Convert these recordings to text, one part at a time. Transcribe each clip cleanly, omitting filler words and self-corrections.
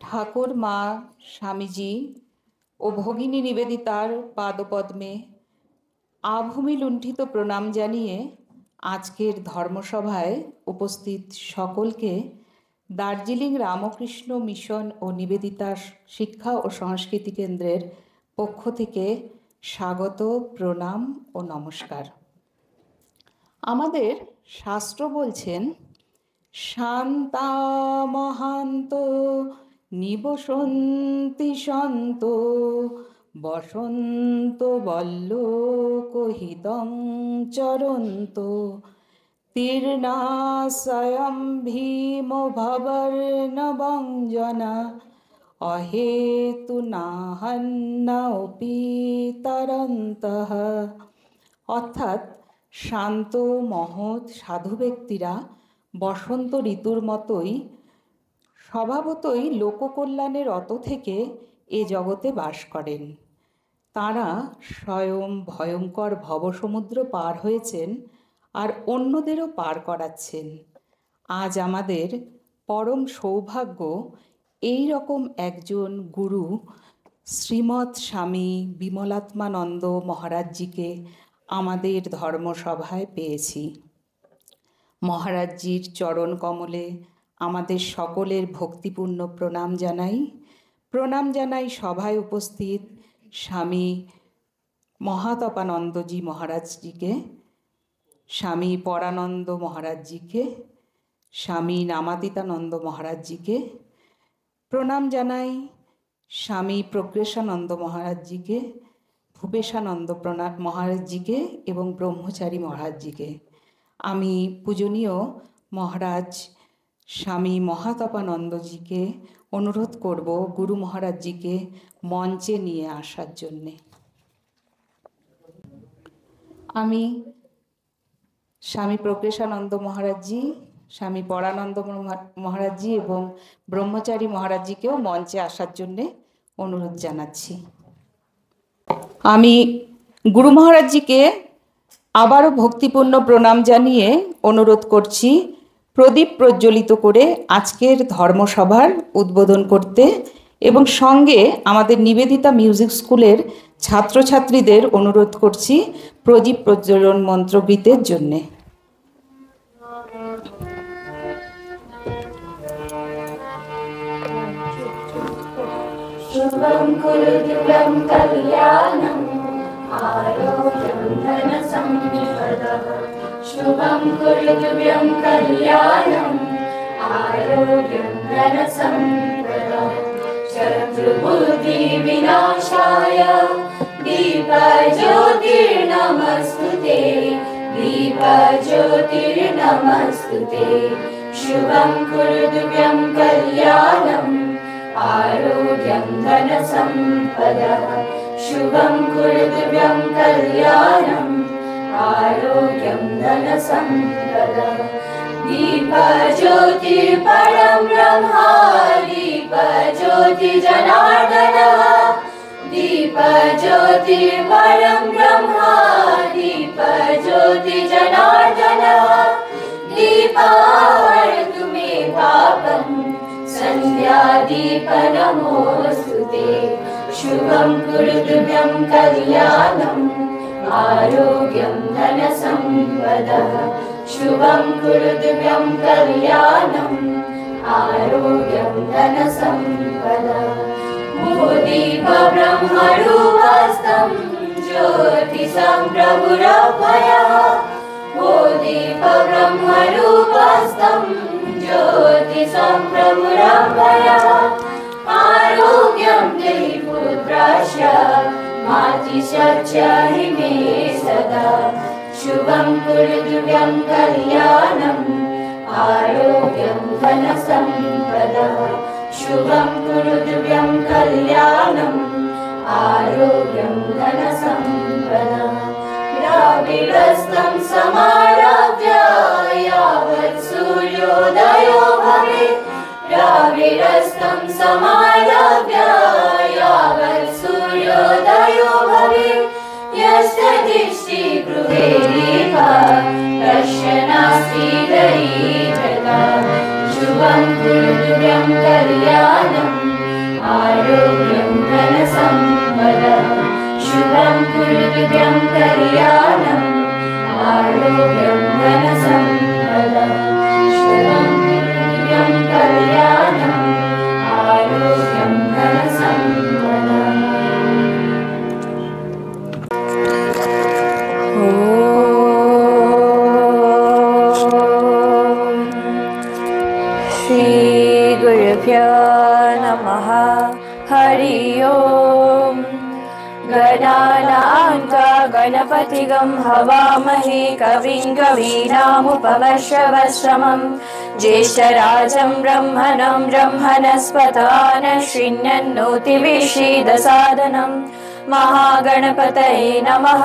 ঠাকুর মা স্বামীজি ও ভগিনী নিবেদিতার পাদপদ্মে আভূমি লুণ্ঠিত প্রণাম জানিয়ে আজকের ধর্মসভায় উপস্থিত সকলকে দার্জিলিং রামকৃষ্ণ মিশন ও নিবেদিতা শিক্ষা ও সংস্কৃতি কেন্দ্রের পক্ষ থেকে স্বাগত, প্রণাম ও নমস্কার। আমাদের শাস্ত্র বলছেন, শান্তা মহান্ত নিবসন্তি সন্ত বসন্ত বল্লকহিতং চরন্ত তীর্ণাশয়ং ভীম ভবর্ণভঞ্জনা অহেতু নাহন্নাপি তরন্তঃ। অর্থাৎ শান্ত মহৎ সাধু ব্যক্তিরা বসন্ত ঋতুর মতোই স্বভাবতই লোককল্যাণের রত থেকে এ জগতে বাস করেন। তাঁরা স্বয়ং ভয়ঙ্কর ভবসমুদ্র পার হয়েছেন আর অন্যদেরও পার করাচ্ছেন। আজ আমাদের পরম সৌভাগ্য এই রকম একজন গুরু শ্রীমৎ স্বামী বিমলাত্মানন্দ মহারাজজিকে আমাদের ধর্মসভায় পেয়েছি। মহারাজজির চরণ কমলে আমাদের সকলের ভক্তিপূর্ণ প্রণাম জানাই সভায় উপস্থিত স্বামী মহাতপানন্দজি মহারাজজিকে, স্বামী পরানন্দ মহারাজজিকে, স্বামী নামাতীতানন্দ মহারাজজিকে প্রণাম জানাই, স্বামী প্রজ্ঞেশানন্দ মহারাজজিকে, ভূপেশানন্দ মহারাজজিকে এবং ব্রহ্মচারী মহারাজজিকে। আমি পূজনীয় মহারাজ স্বামী মহাতপানন্দজিকে অনুরোধ করব গুরু মহারাজজিকে মঞ্চে নিয়ে আসার জন্যে। আমি স্বামী প্রজ্ঞেশানন্দ মহারাজজি, স্বামী পরানন্দ মহারাজজি এবং ব্রহ্মচারী মহারাজজিকেও মঞ্চে আসার জন্যে অনুরোধ জানাচ্ছি। আমি গুরু মহারাজজিকে আবারও ভক্তিপূর্ণ প্রণাম জানিয়ে অনুরোধ করছি প্রদীপ প্রজ্বলিত করে আজকের ধর্মসভার উদ্বোধন করতে, এবং সঙ্গে আমাদের নিবেদিতা মিউজিক স্কুলের ছাত্রছাত্রীদের অনুরোধ করছি প্রদীপ প্রজ্বলন মন্ত্রগীতের জন্যে। शुभं कुरुदिव्यं कल्याणं आरोग्यं धनसम्पदः। शुभं कुरुदिव्यं कल्याणं आरोग्यं धनसम्पदः। शत्रुबुद्धिविनाशाय दीपज्योतिर्नमस्तुते, दीपज्योतिर्नमस्तुते। शुभं कुरुदिव्यं कल्याणं आरोग्यं धनसम्पदः। शुभं कुरुदिव्यं कल्याणं आरोग्यं धनसम्पदः। दीपज्योतिर्परं ब्रह्मा दीपज्योतिर्जनार्दनः। दीपज्योतिर्परं ब्रह्मा दीपज्योतिर्जनार्दनः। दीपार्तु मे पापम् सन्ध्यादीपनमोऽस्तुते। शुभं कुरुदिव्यं कल्याणं आरोग्यं धनसम्पदः। शुभं कुरुदिव्यं कल्याणं आरोग्यं धनसम्पदः। दीपब्रह्मरूपस्थं ज्योतिषं प्रभुरभयः। दीपब्रह्मरूपस्थं ज्योतिषं प्रभुरभयः। आरोग्यं देहि पुत्रस्य मातृशक्ष्यहि मे सदा। शुभं कुरुदिव्यं कल्याणं आरोग्यं धनसम्पदः। शुभं कुरुदिव्यं कल्याणं आरोग्यं धनसम्पदः। द्राविडस्तं समारभ्य यावत् सूर्योदयो भवेत्। द्राविडस्तं समारभ्य यावत् सूर्योदयो भवेत्। यस्य दृष्टि गृहे दीपः तस्य नास्ति दरिद्रता। शुभं कुरुदिव्यं कल्याणं आरोग्यं धनसम्पदः शुभं कुरुभ्यं कल्याणम् आरोग्यं धनसम्पदः शुभं कुरुभ्यं कल्याणम् आरोग्यं धनसम्पदः। श्रीगुरुभ्यो नमः। हरि ओम्। गणानां त्वा गणपतिगं हवामहे कविं कवीनामुपमश्रवश्रमं ज्येष्ठराजं ब्रह्मणं ब्रह्मणस्पत नः महागणपतये नमः।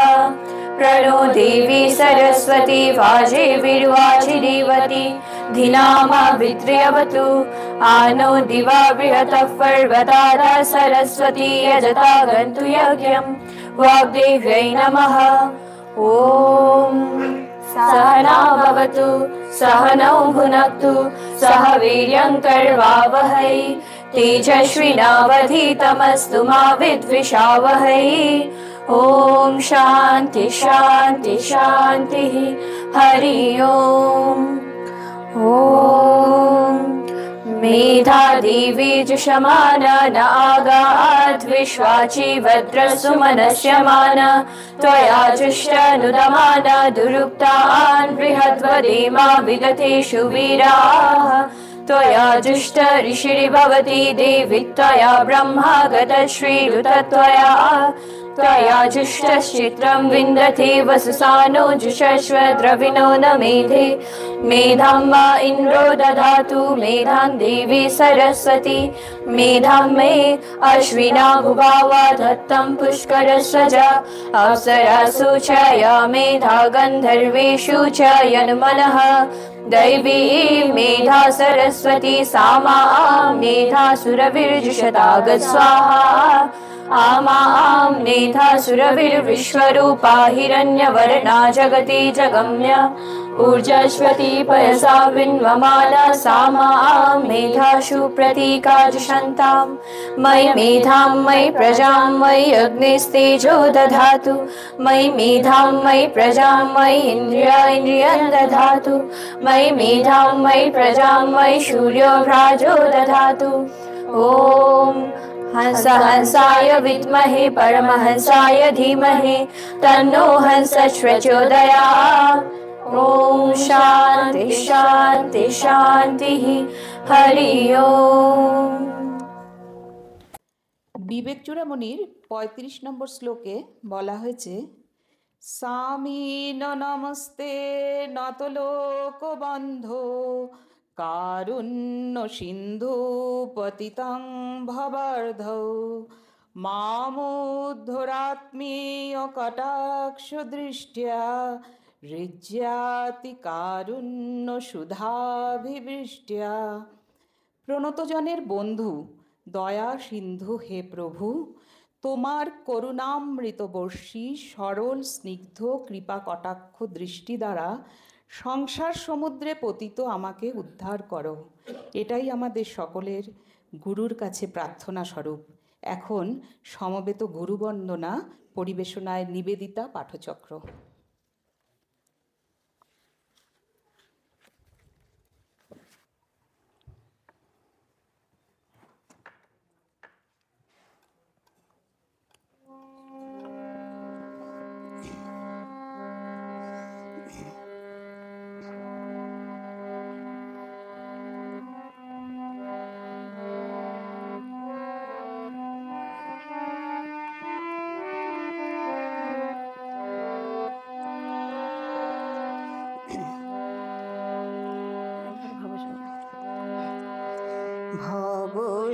प्रणो देवी सरस्वती वाजेर्वाचिरीवती धिनामावित्र्यवतु आनो दिवा बृहतः पर्वताः सरस्वती यजता गन्तु यज्ञं वाग्देव्यै नमः। ॐ सहना भवतु सहनौ भुनक्तु सह वीर्यं कर्वावहै तेजस्विनावधीतमस्तु मा विद्विषावहै। ॐ शान्ति शान्ति शान्तिः। हरि ओम्। ॐ मेधादेवी जुषमाना न आगात् विश्वाची भद्रसु मनस्यमाना त्वया जुष्टनुदमाना दुरुक्तान् बृहद्वदेमा विगतेषु वीराः त्वया जुष्ट ऋषिर्भवति देवी त्वया ब्रह्मा गतश्रीरुतत्वया त्वया जुष्टश्चित्रं विन्दते वसुसानो जुषस्व द्रविणो न मेधे मेधां मा इन्द्रो ददातु मेधां देवी सरस्वती मेधां मे अश्विना भुभावा दत्तं पुष्करस्वज अप्सरासु च या मेधा गन्धर्वेषु च यन्मनः दैवी मेधा सरस्वती सामा मेधा सुरभिर्जुषतागत स्वाहा आमां मेधा सुरभिर्विश्वरूपा हिरण्यवर्णा जगति जगम्य ऊर्जस्वती पयसा विन्वमाना सामां मेधाशु प्रतीका जुषन्तां मयि मेधां मयि प्रजां मयि अग्निस्तेजो दधातु मयि मेधां मयि प्रजां मयि इन्द्रियं दधातु मयि मेधां मयि प्रजां मयि सूर्यो भ्राजो दधातु। ॐ हंस हंसाय विद्महे परमहंसाय धीमहि तन्नो हंस प्रचोदयात्। ॐ शान्ति शान्ति शान्तिः। हरि ओम्। বিবেক চূড়ামণির ৩৫ নম্বর শ্লোকে বলা হয়েছে স্বামীন নমস্তে নতলোকবন্ধ কারুণ্য সিন্ধু পতিতং ভবার্ধৌ মামুদ্ধরাত্মীয় কটাক্ষ দৃষ্টিয়া ঋজ্যাতি কারুণ্য সুধাভিবৃষ্টিয়া। প্রণতজনের বন্ধু দয়া সিন্ধু হে প্রভু, তোমার করুণামৃত বর্ষী সরল স্নিগ্ধ কৃপা কটাক্ষ দৃষ্টি দ্বারা সংসার সমুদ্রে পতিত আমাকে উদ্ধার করো। এটাই আমাদের সকলের গুরুর কাছে প্রার্থনা স্বরূপ। এখন সমবেত গুরুবন্দনা পরিবেশনায় নিবেদিতা পাঠচক্র।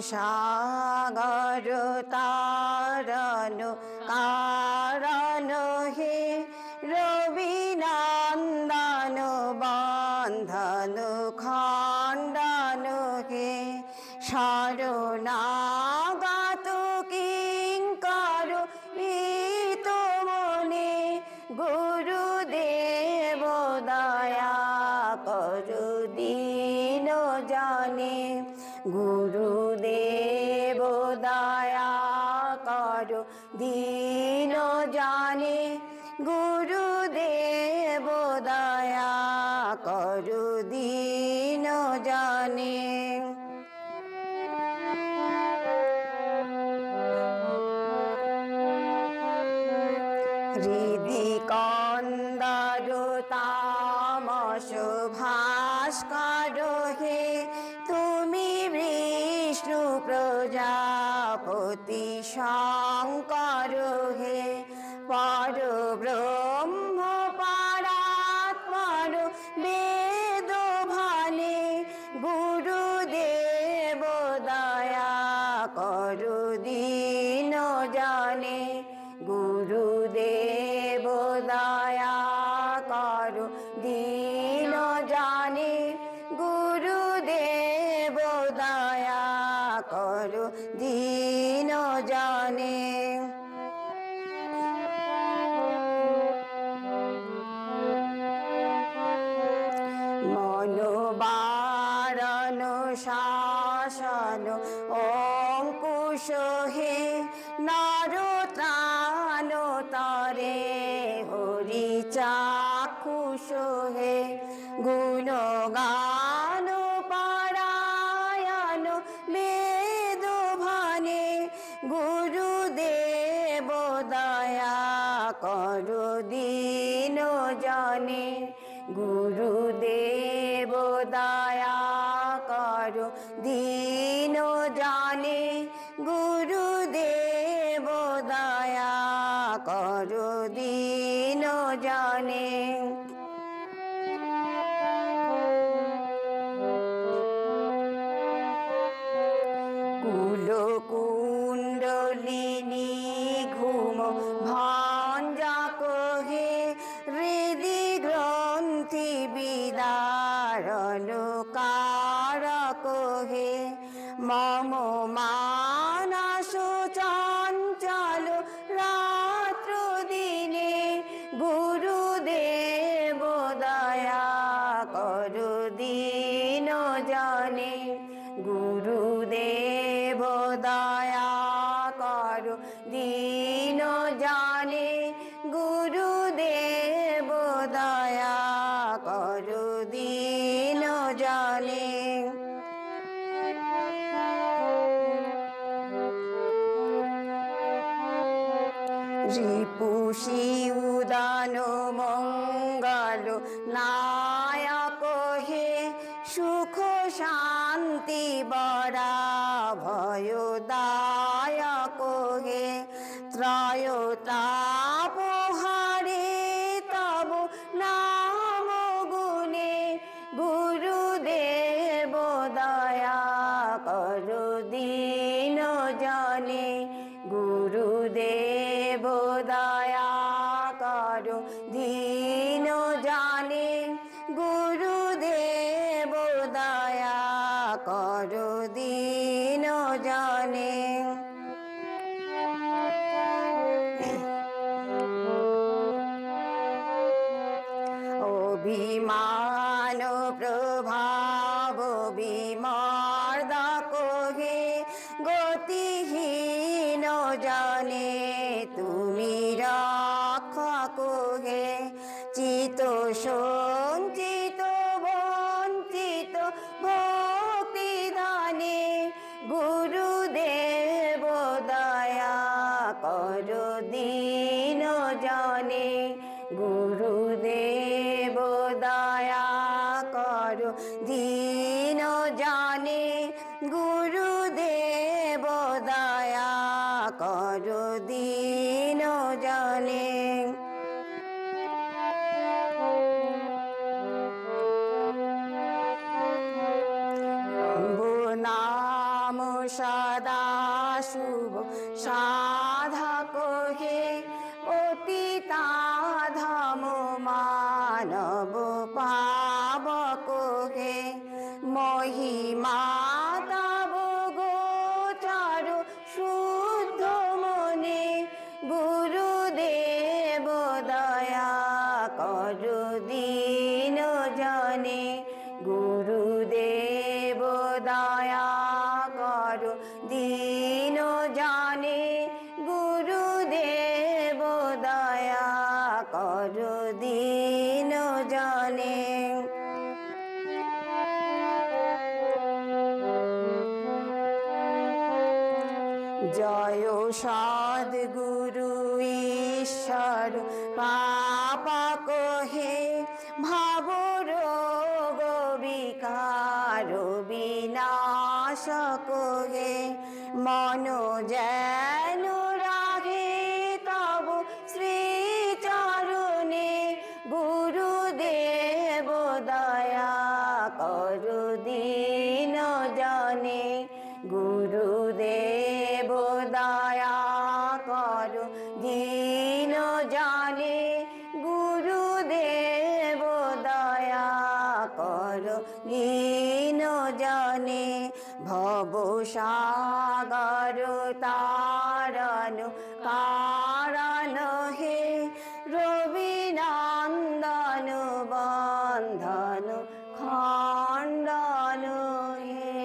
ভবসাগর তারণ কারণ হে রবিনন্দন বন্ধন খণ্ডন হে শরণাগত কিঙ্কর মনে গুরুদেব দয়া করু দীন জানে গুরুদেব গুরুদেব দয়া করো দীন জনে। হৃদি কন্দর তামস ভাস্কর হে, তুমি বিষ্ণু প্রজাপতি শঙ্কর হে। পর ব্রহ্ম পরাৎপর বেদ ভানে, গুরুদেব দয়া করো দীন জনে। গুরুদেব দয়া করো দীন জনে। গুরুদেব দয়া করো দীন জনে। মনোবারণ শাসন অঙ্কুশ হে, নরত্রাণ তরে হরি চাক্ষুষ হে। গুণগান পারায়ণ বেদ ভানে, গুরুদেব দয়া করো দীন জনে। গুরুদেব দয়া করো দীন জনে। গুরুদেব দয়া করো দীন জনে। কুলকুণ্ডলিনী ঘুম ভঞ্জা কহে, হৃদি গ্রন্থি বিদারণ কারক হে। মম মানস চঞ্চল রাত্র দিনে, গুরুদেব দয়া করো দীন জনে। গুরুদেব দয়া করো দীন জনে। গুরুদেব দয়া করো দীন জনে। রিপুষি উদান মঙ্গল নায়ক হে, সুখ শান্তি বরা ভয়দায়ক হে। ত্রয়োতাপহারে তব নাম গুণে, গুরুদেব দয়া করো দীন জনে। গুরুদেব দয়া করো দীন জনে। গুরুদেব দয়া করো দীন জনে। অভিমান প্রভাব বিমর্দক হে, গতিহীন জনে তুমি রক্ষক হে। চিত সঞ্চিত বঞ্চিত ভক্তি দানে, গুরুদেব দয়া করো দীন জনে। গুরুদেব দয়া করো দীন জনে। গুরুদেব দয়া করো দীন জনে। নাম সদা শুভ সাধক হে, অতীতাধম মানব পাবক হে। মহিমা তব গোচর শুদ্ধ মনে, গুরুদেব দয়া করো দীন জনে। গুরুদেব দয়া করো দীন জনে। গুরুদেব দয়া জয় সদ্গুরু ঈশ্বর পাপা কহে ভাব রোগ বিকার বিনাশ কহে মন যেন রাগে তব শ্রীচরণে গুরুদেব দয়া করু দীন জনে গুরুদেব দয়া করু দীন জনে গুরুদেব দয়া করু দীন জনে ভব সাগর তারণ কারণ হে রবিনন্দন বন্ধন খণ্ডন হে।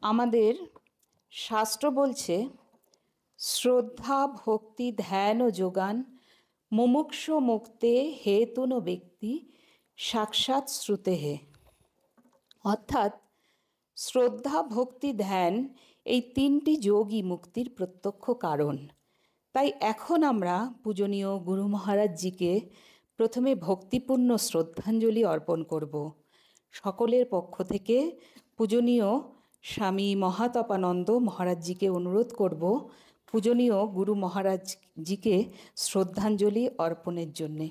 আমাদের শাস্ত্র বলছে, শ্রদ্ধা ভক্তি ধ্যান ও যোগান মুমুক্ষু মুক্তে হেতুন ব্যক্তি সাক্ষাৎ শ্রুতে হে। অর্থাৎ শ্রদ্ধা ভক্তি ধ্যান এই তিনটি যোগই মুক্তির প্রত্যক্ষ কারণ। তাই এখন আমরা পূজনীয় গুরু মহারাজজিকে প্রথমে ভক্তিপূর্ণ শ্রদ্ধাঞ্জলি অর্পণ করব। সকলের পক্ষ থেকে পূজনীয় স্বামী মহাতপানন্দ মহারাজজিকে অনুরোধ করব পূজনীয় গুরু মহারাজজিকে শ্রদ্ধাঞ্জলি অর্পণের জন্যে।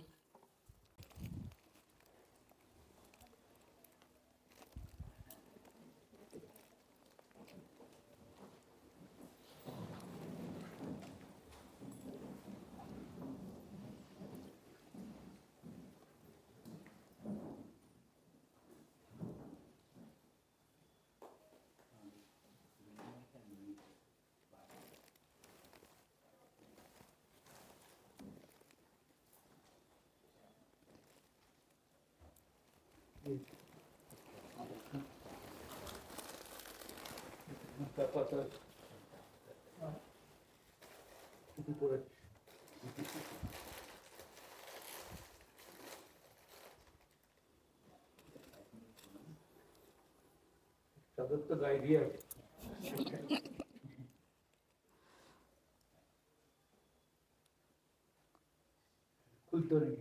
চতুর্থ আইডিয়া খুলতে নেই।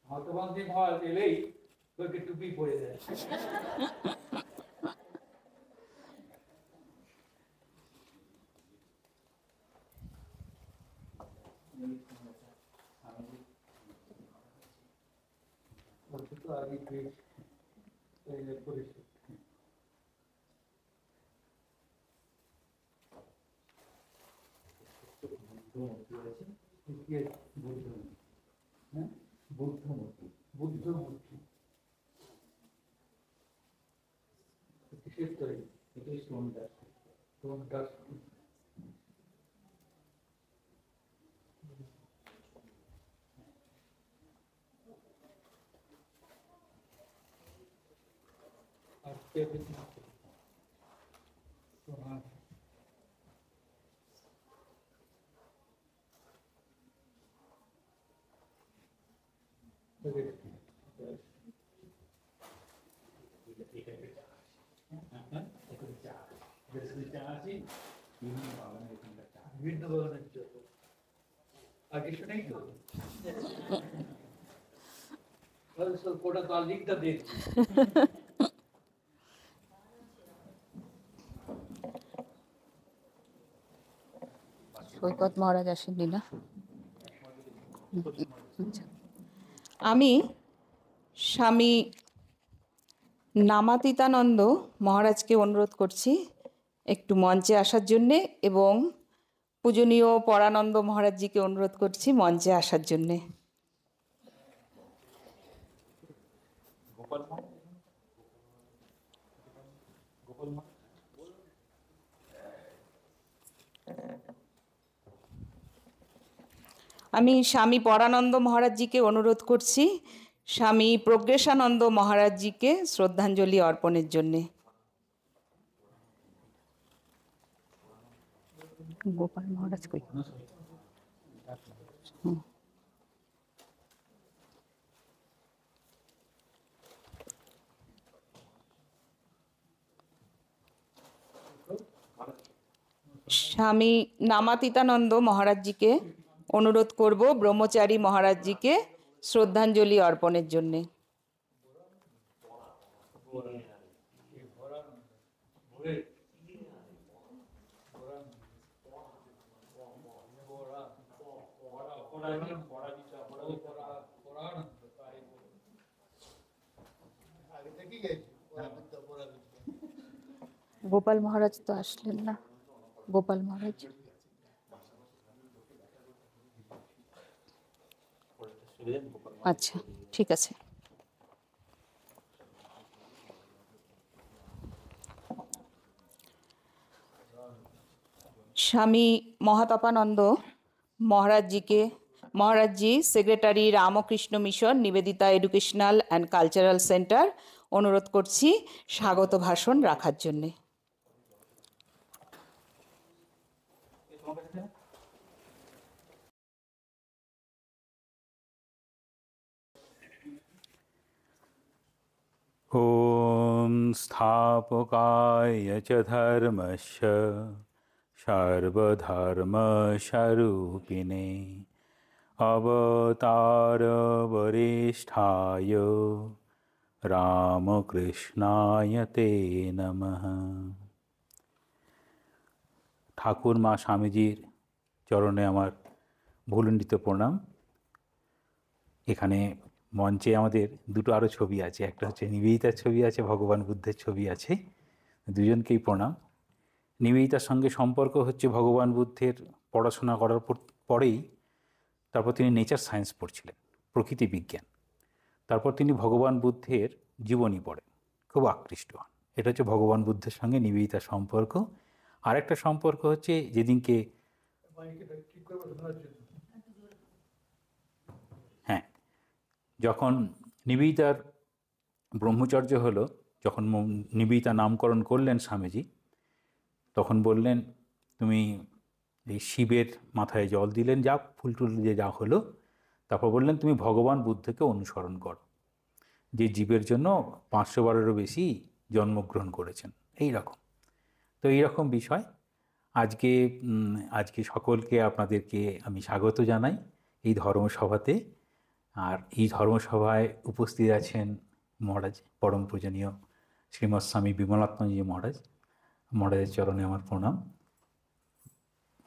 হতবান্তি মহারাজ এলেই তোকে টুপি পরে দেয়। তো আগে করেছি বুদ্ধমূর্তি কিসের তৈরি? এটাই স্টোন ডাস্ট। স্টোন ডাস্ট আর বিভিন্ন ধরনের আগে শুনেই তো কোটা তার লিঙ্কটা দেখছি। সৈকত মহারাজ আসেননি না? আমি স্বামী নামাতীতানন্দ মহারাজকে অনুরোধ করছি একটু মঞ্চে আসার জন্যে, এবং পূজনীয় পরানন্দ মহারাজজিকে অনুরোধ করছি মঞ্চে আসার জন্যে। আমি স্বামী পরানন্দ মহারাজজিকে অনুরোধ করছি স্বামী প্রজ্ঞেশানন্দ মহারাজজিকে শ্রদ্ধাঞ্জলি অর্পণের জন্যে। গোপাল মহারাজ কই? হুম। স্বামী নামাতীতানন্দ মহারাজজিকে অনুরোধ করব ব্রহ্মচারী মহারাজজিকে শ্রদ্ধাঞ্জলি অর্পণের জন্যে। গোপাল মহারাজ তো আসলেন না। গোপাল মহারাজ আচ্ছা, ঠিক আছে। Swami Mahatapananda Maharajji secretary Ramakrishna Mission Nivedita Educational and Cultural Centre অনুরোধ করছি স্বাগত ভাষণ রাখার জন্যে। ॐ स्थापकाय च धर्मस्य सर्वधर्मस्वरूपिणे अवतारवरिष्ठाय रामकृष्णाय ते नमः। ঠাকুর মা স্বামীজির চরণে আমার ভূলণ্ডিত প্রণাম। এখানে মঞ্চে আমাদের দুটো আরও ছবি আছে, একটা হচ্ছে নিবেদিতার ছবি আছে, ভগবান বুদ্ধের ছবি আছে। দুজনকেই প্রণাম। নিবেদিতার সঙ্গে সম্পর্ক হচ্ছে ভগবান বুদ্ধের পড়াশোনা করার পরেই তারপর তিনি নেচার সায়েন্স পড়ছিলেন, প্রকৃতি বিজ্ঞান। তারপর তিনি ভগবান বুদ্ধের জীবনী পড়েন, খুব আকৃষ্ট হন। এটা হচ্ছে ভগবান বুদ্ধের সঙ্গে নিবেদিতার সম্পর্ক। আরেকটা সম্পর্ক হচ্ছে যেদিনকে যখন নিবেদিতার ব্রহ্মচর্য হলো, যখন নিবেদিতা নামকরণ করলেন স্বামীজি, তখন বললেন তুমি এই শিবের মাথায় জল দিলেন, যা ফুল টুল দিয়ে যা হলো, তারপর বললেন তুমি ভগবান বুদ্ধকে অনুসরণ করো, যে জীবের জন্য 500 বারেরও বেশি জন্মগ্রহণ করেছেন। এই রকম তো এইরকম বিষয়। আজকে সকলকে আপনাদেরকে আমি স্বাগত জানাই এই ধর্মসভাতে। আর এই ধর্মসভায় উপস্থিত আছেন মহারাজ পরম পূজনীয় শ্রীমৎ স্বামী বিমলাত্মজি মহারাজের চরণে আমার প্রণাম।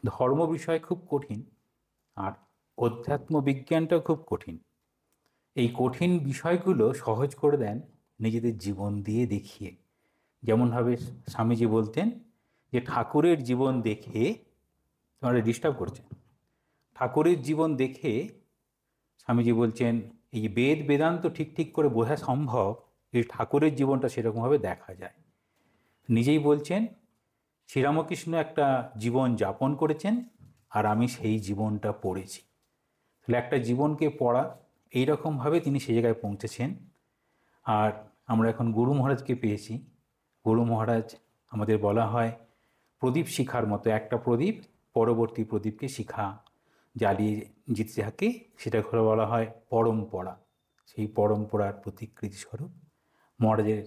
ধর্ম বিষয় খুব কঠিন, আর অধ্যাত্ম বিজ্ঞানটাও খুব কঠিন। এই কঠিন বিষয়গুলো সহজ করে দেন নিজেদের জীবন দিয়ে দেখিয়ে। যেমনভাবে স্বামীজি বলতেন যে ঠাকুরের জীবন দেখে, তোমরা ডিস্টার্ব করছেন, ঠাকুরের জীবন দেখে স্বামীজি বলছেন এই বেদ বেদান্ত ঠিক করে বোঝা সম্ভব, এই ঠাকুরের জীবনটা সেরকমভাবে দেখা যায়। নিজেই বলছেন শ্রীরামকৃষ্ণ একটা জীবন যাপন করেছেন, আর আমি সেই জীবনটা পড়েছি। তাহলে একটা জীবনকে পড়া, এইরকমভাবে তিনি সেই জায়গায় পৌঁছেছেন। আর আমরা এখন গুরু মহারাজকে পেয়েছি। গুরু মহারাজ আমাদের বলা হয় প্রদীপ শিখার মতো, একটা প্রদীপ পরবর্তী প্রদীপকে শিখা জ্বালিয়ে যেতে থাকে, সেটা করে বলা হয় পরম্পরা। সেই পরম্পরার প্রতিকৃতি স্বরূপ মহারাজের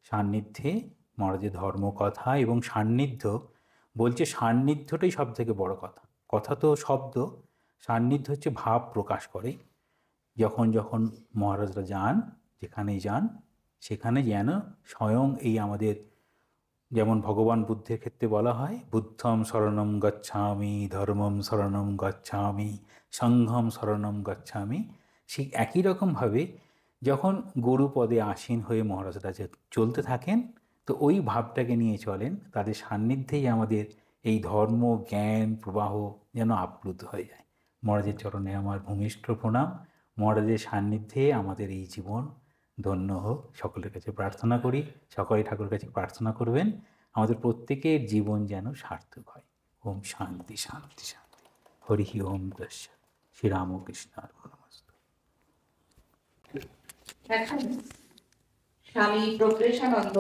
সান্নিধ্যে, মহারাজের ধর্মকথা এবং সান্নিধ্য, বলছে সান্নিধ্যটাই সব থেকে বড় কথা। কথা তো শব্দ, সান্নিধ্য হচ্ছে ভাব প্রকাশ করে। যখন যখন মহারাজরা যান, যেখানেই যান, সেখানে যেন স্বয়ং এই আমাদের, যেমন ভগবান বুদ্ধের ক্ষেত্রে বলা হয় বুদ্ধম শরণম গচ্ছামি, ধর্মম শরণম গচ্ছামি, সংঘম শরণম গচ্ছামি, ঠিক একই রকমভাবে যখন গুরুপদে আসীন হয়ে মহারাজরা চলতে থাকেন, তো ওই ভাবটাকে নিয়ে চলেন। তাদের সান্নিধ্যেই আমাদের এই ধর্ম জ্ঞান প্রবাহ যেন আপ্লুত হয়ে যায়। মহারাজের চরণে আমার ভূমিষ্ঠ প্রণাম। মহারাজের সান্নিধ্যে আমাদের এই জীবন ধন্য হোক, সকলের কাছে প্রার্থনা করি। সকলে ঠাকুরের কাছে প্রার্থনা করবেন আমাদের প্রত্যেকের জীবন যেন সার্থক হয়। ওম শান্তি শান্তি শান্তি। হরি ওম দস্য শ্রীরামকৃষ্ণ অর্পণমস্তু। স্বামী প্রজ্ঞেশানন্দ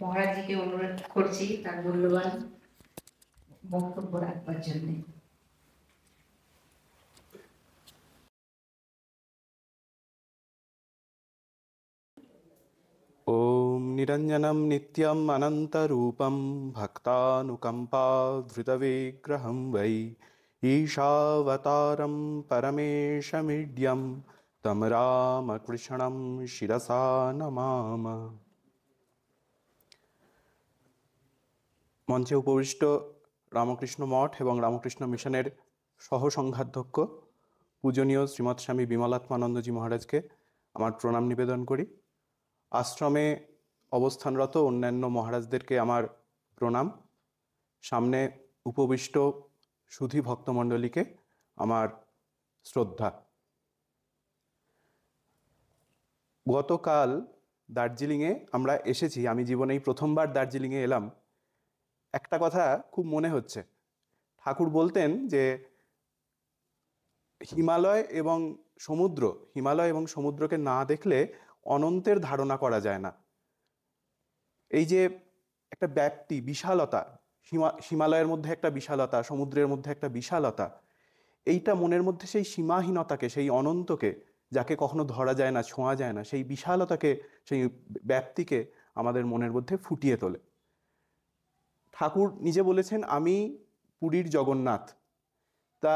মহারাজজিকে অনুরোধ করছি তার মূল্যবান বক্তব্য রাখবার জন্যে। ॐ निरञ्जनं नित्यम् अनन्तरूपं भक्तानुकम्पाधृतविग्रहं वै ईशावतारं परमेशमीड्यं तं रामकृष्णं शिरसा नमामः। মঞ্চে উপবিষ্ট রামকৃষ্ণ মঠ এবং রামকৃষ্ণ মিশনের সহসংঘাধ্যক্ষ পূজনীয় শ্রীমৎ স্বামী বিমলাত্মানন্দজি মহারাজকে আমার প্রণাম নিবেদন করি। আশ্রমে অবস্থানরত অন্যান্য মহারাজদেরকে আমার প্রণাম। সামনে উপবিষ্ট সুধী ভক্তমণ্ডলীকে আমার শ্রদ্ধা। গতকাল দার্জিলিংয়ে আমরা এসেছি, আমি জীবনে এই প্রথমবার দার্জিলিংয়ে এলাম। একটা কথা খুব মনে হচ্ছে, ঠাকুর বলতেন যে হিমালয় এবং সমুদ্রকে না দেখলে অনন্তের ধারণা করা যায় না। এই যে একটা ব্যাপ্তি, বিশালতা, হিমালয়ের মধ্যে একটা বিশালতা, সমুদ্রের মধ্যে একটা বিশালতা, এইটা মনের মধ্যে সেই সীমাহীনতাকে, সেই অনন্তকে, যাকে কখনো ধরা যায় না, ছোঁয়া যায় না, সেই বিশালতাকে, সেই ব্যাপ্তিকে আমাদের মনের মধ্যে ফুটিয়ে তোলে। ঠাকুর নিজে বলেছেন, আমি পুরীর জগন্নাথ। তা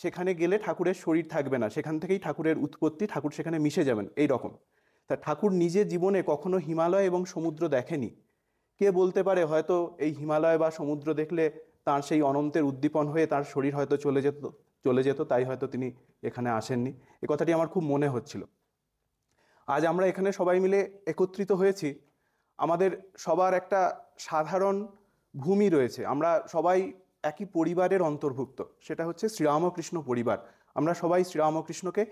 সেখানে গেলে ঠাকুরের শরীর থাকবে না, সেখান থেকেই ঠাকুরের উৎপত্তি, ঠাকুর সেখানে মিশে যাবেন, এই রকম। তা ঠাকুর নিজের জীবনে কখনো হিমালয় এবং সমুদ্র দেখেনি। কে বলতে পারে হয়তো এই হিমালয় বা সমুদ্র দেখলে তার সেই অনন্তের উদ্দীপন হয়ে তার শরীর হয়তো চলে যেত, তাই হয়তো তিনি এখানে আসেননি। এ কথাটি আমার খুব মনে হচ্ছিল। আজ আমরা এখানে সবাই মিলে একত্রিত হয়েছি, আমাদের সবার একটা সাধারণ ভূমি রয়েছে, আমরা সবাই একই পরিবারের অন্তর্ভুক্ত, সেটা হচ্ছে শ্রীরামকৃষ্ণ পরিবার। আমরা সবাই শ্রীরামকৃষ্ণকে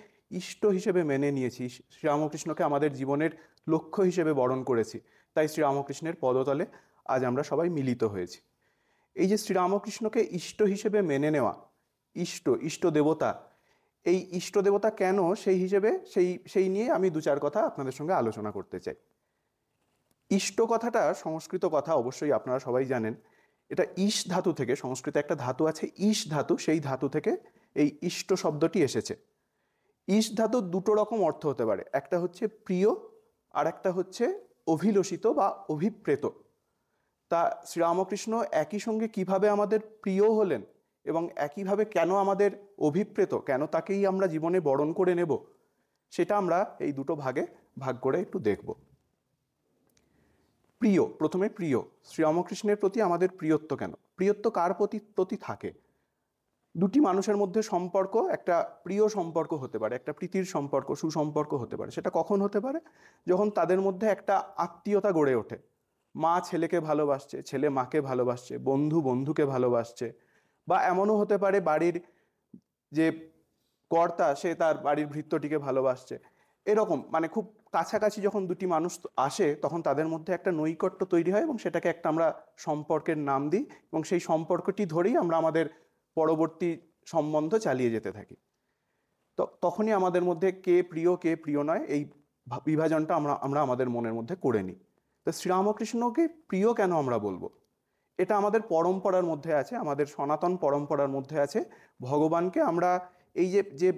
ইষ্ট হিসেবে মেনে নিয়েছি, শ্রীরামকৃষ্ণকে আমাদের জীবনের লক্ষ্য হিসেবে বরণ করেছি, তাই শ্রীরামকৃষ্ণের পদতলে আজ আমরা সবাই মিলিত হয়েছি। এই যে শ্রীরামকৃষ্ণকে ইষ্ট হিসেবে মেনে নেওয়া, ইষ্ট দেবতা, এই ইষ্ট দেবতা কেন, সেই নিয়ে আমি দু চার কথা আপনাদের সঙ্গে আলোচনা করতে চাই। ইষ্ট কথাটা সংস্কৃত কথা, অবশ্যই আপনারা সবাই জানেন। এটা ঈশ ধাতু থেকে, সংস্কৃতে একটা ধাতু আছে ঈশ ধাতু, সেই ধাতু থেকে এই ইষ্ট শব্দটি এসেছে। ঈশ ধাতুর দুটো রকম অর্থ হতে পারে, একটা হচ্ছে প্রিয় আর একটা হচ্ছে অভিলষিত বা অভিপ্রেত। তা শ্রীরামকৃষ্ণ একই সঙ্গে কিভাবে আমাদের প্রিয় হলেন এবং একইভাবে কেন আমাদের অভিপ্রেত, কেন তাকেই আমরা জীবনে বরণ করে নেব, সেটা আমরা এই দুটো ভাগে ভাগ করে একটু দেখব। প্রিয়, প্রথমে প্রিয়, শ্রীরামকৃষ্ণের প্রতি আমাদের প্রিয়ত্ব কেন? প্রিয়ত্ব কার প্রতি থাকে? দুটি মানুষের মধ্যে সম্পর্ক, একটা প্রিয় সম্পর্ক হতে পারে, একটা প্রীতির সম্পর্ক, সুসম্পর্ক হতে পারে। সেটা কখন হতে পারে? যখন তাদের মধ্যে একটা আত্মীয়তা গড়ে ওঠে। মা ছেলেকে ভালোবাসছে, ছেলে মাকে ভালোবাসছে, বন্ধু বন্ধুকে ভালোবাসছে, বা এমনও হতে পারে বাড়ির যে কর্তা সে তার বাড়ির ভৃত্যটিকে ভালোবাসছে। এরকম মানে খুব কাছাকাছি যখন দুটি মানুষ আসে, তখন তাদের মধ্যে একটা নৈকট্য তৈরি হয় এবং সেটাকে একটা আমরা সম্পর্কের নাম দিই, এবং সেই সম্পর্কটি ধরেই আমরা আমাদের পরবর্তী সম্বন্ধ চালিয়ে যেতে থাকি। তো তখনই আমাদের মধ্যে কে প্রিয় নয়, এই বিভাজনটা আমরা আমাদের মনের মধ্যে করে নিই। তো শ্রীরামকৃষ্ণকে প্রিয় কেন আমরা বলবো? এটা আমাদের পরম্পরার মধ্যে আছে, আমাদের সনাতন পরম্পরার মধ্যে আছে। ভগবানকে আমরা এই যে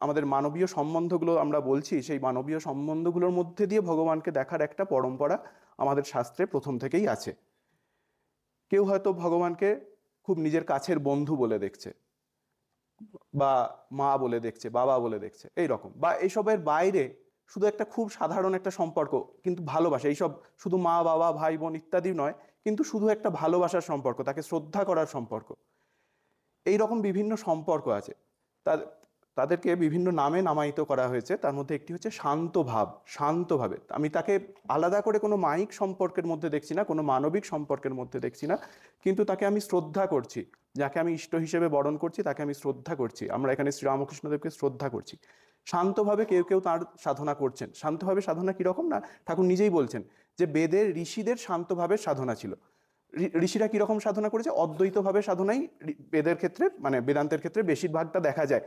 আমাদের মানবীয় সম্বন্ধগুলো আমরা বলছি, সেই মানবীয় সম্বন্ধগুলোর মধ্যে দিয়ে ভগবানকে দেখার একটা পরম্পরা আমাদের শাস্ত্রে প্রথম থেকেই আছে। কেউ হয়তো ভগবানকে খুব নিজের কাছের বন্ধু বলে দেখছে, বা মা বলে দেখছে, বাবা বলে দেখছে, এই রকম, বা এইসবের বাইরে শুধু একটা খুব সাধারণ একটা সম্পর্ক, কিন্তু ভালোবাসা, এইসব শুধু মা বাবা ভাই বোন ইত্যাদি নয়, কিন্তু শুধু একটা ভালোবাসার সম্পর্ক, তাকে শ্রদ্ধা করার সম্পর্ক, এই রকম বিভিন্ন সম্পর্ক আছে। তাদেরকে বিভিন্ন নামে নামায়িত করা হয়েছে। তার মধ্যে একটি হচ্ছে শান্তভাবে। আমি তাকে আলাদা করে কোনো মায়িক সম্পর্কের মধ্যে দেখছি না, কোনো মানবিক সম্পর্কের মধ্যে দেখছি না, কিন্তু তাকে আমি শ্রদ্ধা করছি, যাকে আমি ইষ্ট হিসেবে বরণ করছি তাকে আমি শ্রদ্ধা করছি। আমরা এখানে শ্রীরামকৃষ্ণদেবকে শ্রদ্ধা করছি। শান্তভাবে কেউ তার সাধনা করছেন। শান্তভাবে সাধনা কীরকম না, ঠাকুর নিজেই বলছেন যে বেদের ঋষিদের শান্তভাবে সাধনা ছিল। ঋষিরা কীরকম সাধনা করেছে? অদ্বৈতভাবে সাধনাই বেদের ক্ষেত্রে, মানে বেদান্তের ক্ষেত্রে বেশিরভাগটা দেখা যায়।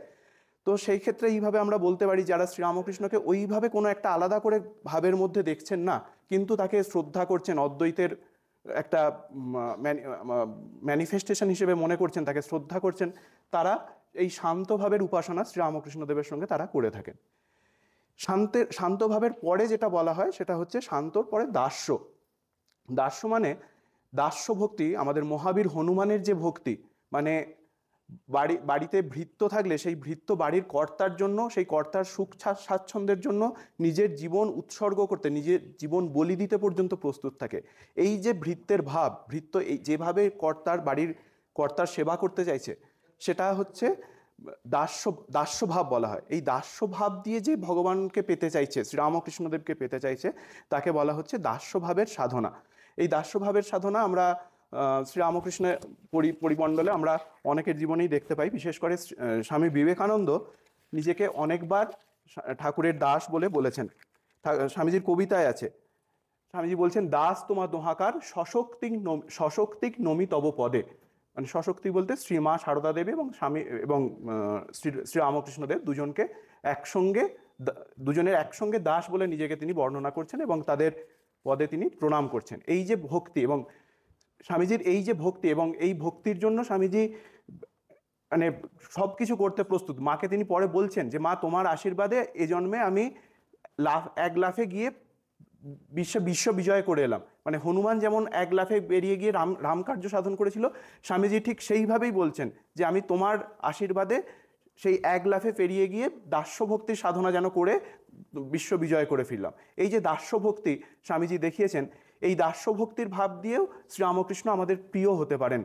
তো সেই ক্ষেত্রে এইভাবে আমরা বলতে পারি, যারা শ্রীরামকৃষ্ণকে ওইভাবে কোনো একটা আলাদা করে ভাবের মধ্যে দেখছেন না, কিন্তু তাকে শ্রদ্ধা করছেন, অদ্বৈতের একটা ম্যানিফেস্টেশন হিসেবে মনে করছেন, তাকে শ্রদ্ধা করছেন, তারা এই শান্তভাবের উপাসনা শ্রীরামকৃষ্ণদেবের সঙ্গে তারা করে থাকেন। শান্তভাবের পরে যেটা বলা হয় সেটা হচ্ছে শান্তর পরে দাস্য। দাস্য মানে দাস্য ভক্তি, আমাদের মহাবীর হনুমানের যে ভক্তি, মানে বাড়িতে ভৃত্য থাকলে সেই ভৃত্য বাড়ির কর্তার জন্য, সেই কর্তার সুখ স্বাচ্ছন্দ্যের জন্য নিজের জীবন উৎসর্গ করতে, নিজের জীবন বলি দিতে পর্যন্ত প্রস্তুত থাকে। এই যে ভৃত্যের ভাব, ভৃত্য এই যেভাবে বাড়ির কর্তার সেবা করতে চাইছে, সেটা হচ্ছে দাস্য ভাব বলা হয়। এই দাস্য ভাব দিয়ে যে ভগবানকে পেতে চাইছে, শ্রীরামকৃষ্ণদেবকে পেতে চাইছে, তাকে বলা হচ্ছে দাস্য ভাবের সাধনা। এই দাস্য ভাবের সাধনা আমরা শ্রীরামকৃষ্ণের পরিমণ্ডলে আমরা অনেকের জীবনেই দেখতে পাই। বিশেষ করে স্বামী বিবেকানন্দ নিজেকে অনেকবার ঠাকুরের দাস বলে বলেছেন। স্বামীজির কবিতায় আছে, স্বামীজি বলছেন, দাস তোমা দোহাকার সশক্তিক নমি তব পদে। মানে সশক্তি বলতে শ্রীমা সারদা দেবী এবং স্বামী এবং শ্রী রামকৃষ্ণদেব দুজনের একসঙ্গে দাস বলে নিজেকে তিনি বর্ণনা করছেন এবং তাদের পদে তিনি প্রণাম করছেন। এই যে ভক্তি এবং স্বামীজির এই যে ভক্তি, এবং এই ভক্তির জন্য স্বামীজি মানে সব কিছু করতে প্রস্তুত। মাকে তিনি পরে বলছেন যে, মা তোমার আশীর্বাদে এ জন্মে আমি এক লাফে গিয়ে বিশ্ব বিজয় করে এলাম। মানে হনুমান যেমন এক লাফে বেরিয়ে গিয়ে রামকার্য সাধন করেছিল, স্বামীজি ঠিক সেইভাবেই বলছেন যে আমি তোমার আশীর্বাদে সেই এক লাফে পেরিয়ে গিয়ে দাস্য ভক্তির সাধনা যেন করে বিশ্ব বিজয় করে ফিরলাম। এই যে দাস্য ভক্তি স্বামীজি দেখিয়েছেন, এই দাস্য ভক্তির ভাব দিয়েও শ্রীরামকৃষ্ণ আমাদের প্রিয় হতে পারেন।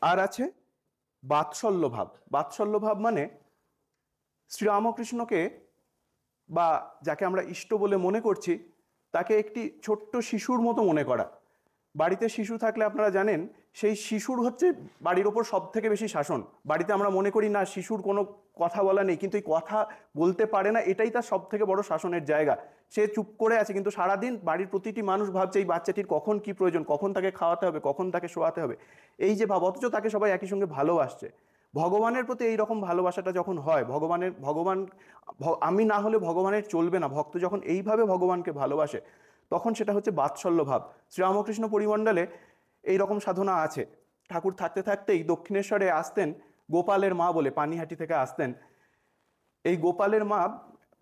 আর আছে বাৎসল্য ভাব। বাৎসল্য ভাব মানে শ্রীরামকৃষ্ণকে বা যাকে আমরা ইষ্ট বলে মনে করছি, তাকে একটি ছোট্ট শিশুর মতো মনে করা। বাড়িতে শিশু থাকলে আপনারা জানেন, সেই শিশুর হচ্ছে বাড়ির ওপর সব থেকে বেশি শাসন। বাড়িতে আমরা মনে করি না শিশুর কোনো কথা বলা নেই, কিন্তু এই কথা বলতে পারে না, এটাই তার সব থেকে বড় শাসনের জায়গা। সে চুপ করে আছে, কিন্তু সারাদিন বাড়ির প্রতিটি মানুষ ভাবছে এই বাচ্চাটির কখন কি প্রয়োজন, কখন তাকে খাওয়াতে হবে, কখন তাকে শোয়াতে হবে, এই যে ভাব। অথচ তাকে সবাই একই সঙ্গে ভালোবাসছে। ভগবানের প্রতি এইরকম ভালোবাসাটা যখন হয়, ভগবান আমি না হলে ভগবানের চলবে না। ভক্ত যখন এইভাবে ভগবানকে ভালোবাসে, তখন সেটা হচ্ছে বাৎসল্য ভাব। শ্রীরামকৃষ্ণ পরিমণ্ডলে এইরকম সাধনা আছে। ঠাকুর থাকতে থাকতেই দক্ষিণেশ্বরে আসতেন গোপালের মা বলে, পানিহাটি থেকে আসতেন। এই গোপালের মা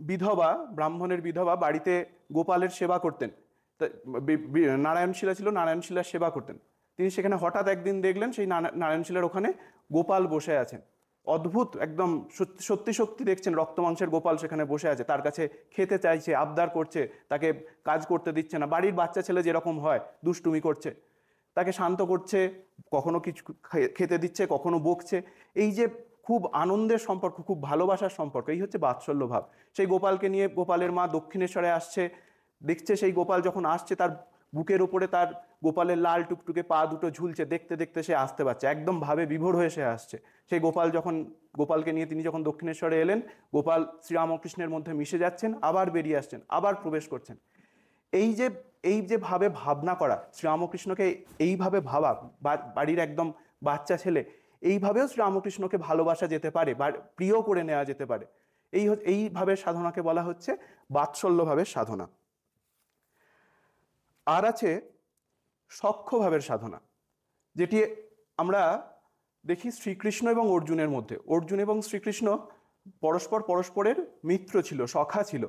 বিধবা, ব্রাহ্মণের বিধবা, বাড়িতে গোপালের সেবা করতেন। নারায়ণশিলা ছিল, নারায়ণশিলার সেবা করতেন। তিনি সেখানে হঠাৎ একদিন দেখলেন সেই নারায়ণশিলার ওখানে গোপাল বসে আছেন। অদ্ভুত, একদম সত্যি দেখছেন রক্ত মাংসের গোপাল সেখানে বসে আছে। তার কাছে খেতে চাইছে, আবদার করছে, তাকে কাজ করতে দিচ্ছে না। বাড়ির বাচ্চা ছেলে যেরকম হয়, দুষ্টুমি করছে, তাকে শান্ত করছে, কখনো কিছু খেতে দিচ্ছে, কখনো বকছে। এই যে খুব আনন্দের সম্পর্ক, খুব ভালোবাসার সম্পর্ক, এই হচ্ছে বাৎসল্য ভাব। সেই গোপালকে নিয়ে গোপালের মা দক্ষিণেশ্বরে আসছে, দেখছে সেই গোপাল যখন আসছে, তার বুকের ওপরে তার গোপালের লাল টুকটুকে পা দুটো ঝুলছে। দেখতে দেখতে সে আসতে পারছে, একদম ভাবে বিভোর হয়ে সে আসছে। সেই গোপালকে নিয়ে তিনি যখন দক্ষিণেশ্বরে এলেন, গোপাল শ্রীরামকৃষ্ণের মধ্যে মিশে যাচ্ছেন, আবার বেরিয়ে আসছেন, আবার প্রবেশ করছেন। এই যে ভাবে ভাবনা করা, শ্রীরামকৃষ্ণকে এইভাবে ভাবা, বাড়ির একদম বাচ্চা ছেলে, এইভাবেও শ্রীরামকৃষ্ণকে ভালোবাসা যেতে পারে বা প্রিয় করে নেওয়া যেতে পারে। এইভাবে সাধনাকে বলা হচ্ছে বাৎসল্য ভাবের সাধনা। আর আছে সখ্য ভাবের সাধনা, যেটি আমরা দেখি শ্রীকৃষ্ণ এবং অর্জুনের মধ্যে। অর্জুন এবং শ্রীকৃষ্ণ পরস্পরের মিত্র ছিল, সখা ছিল।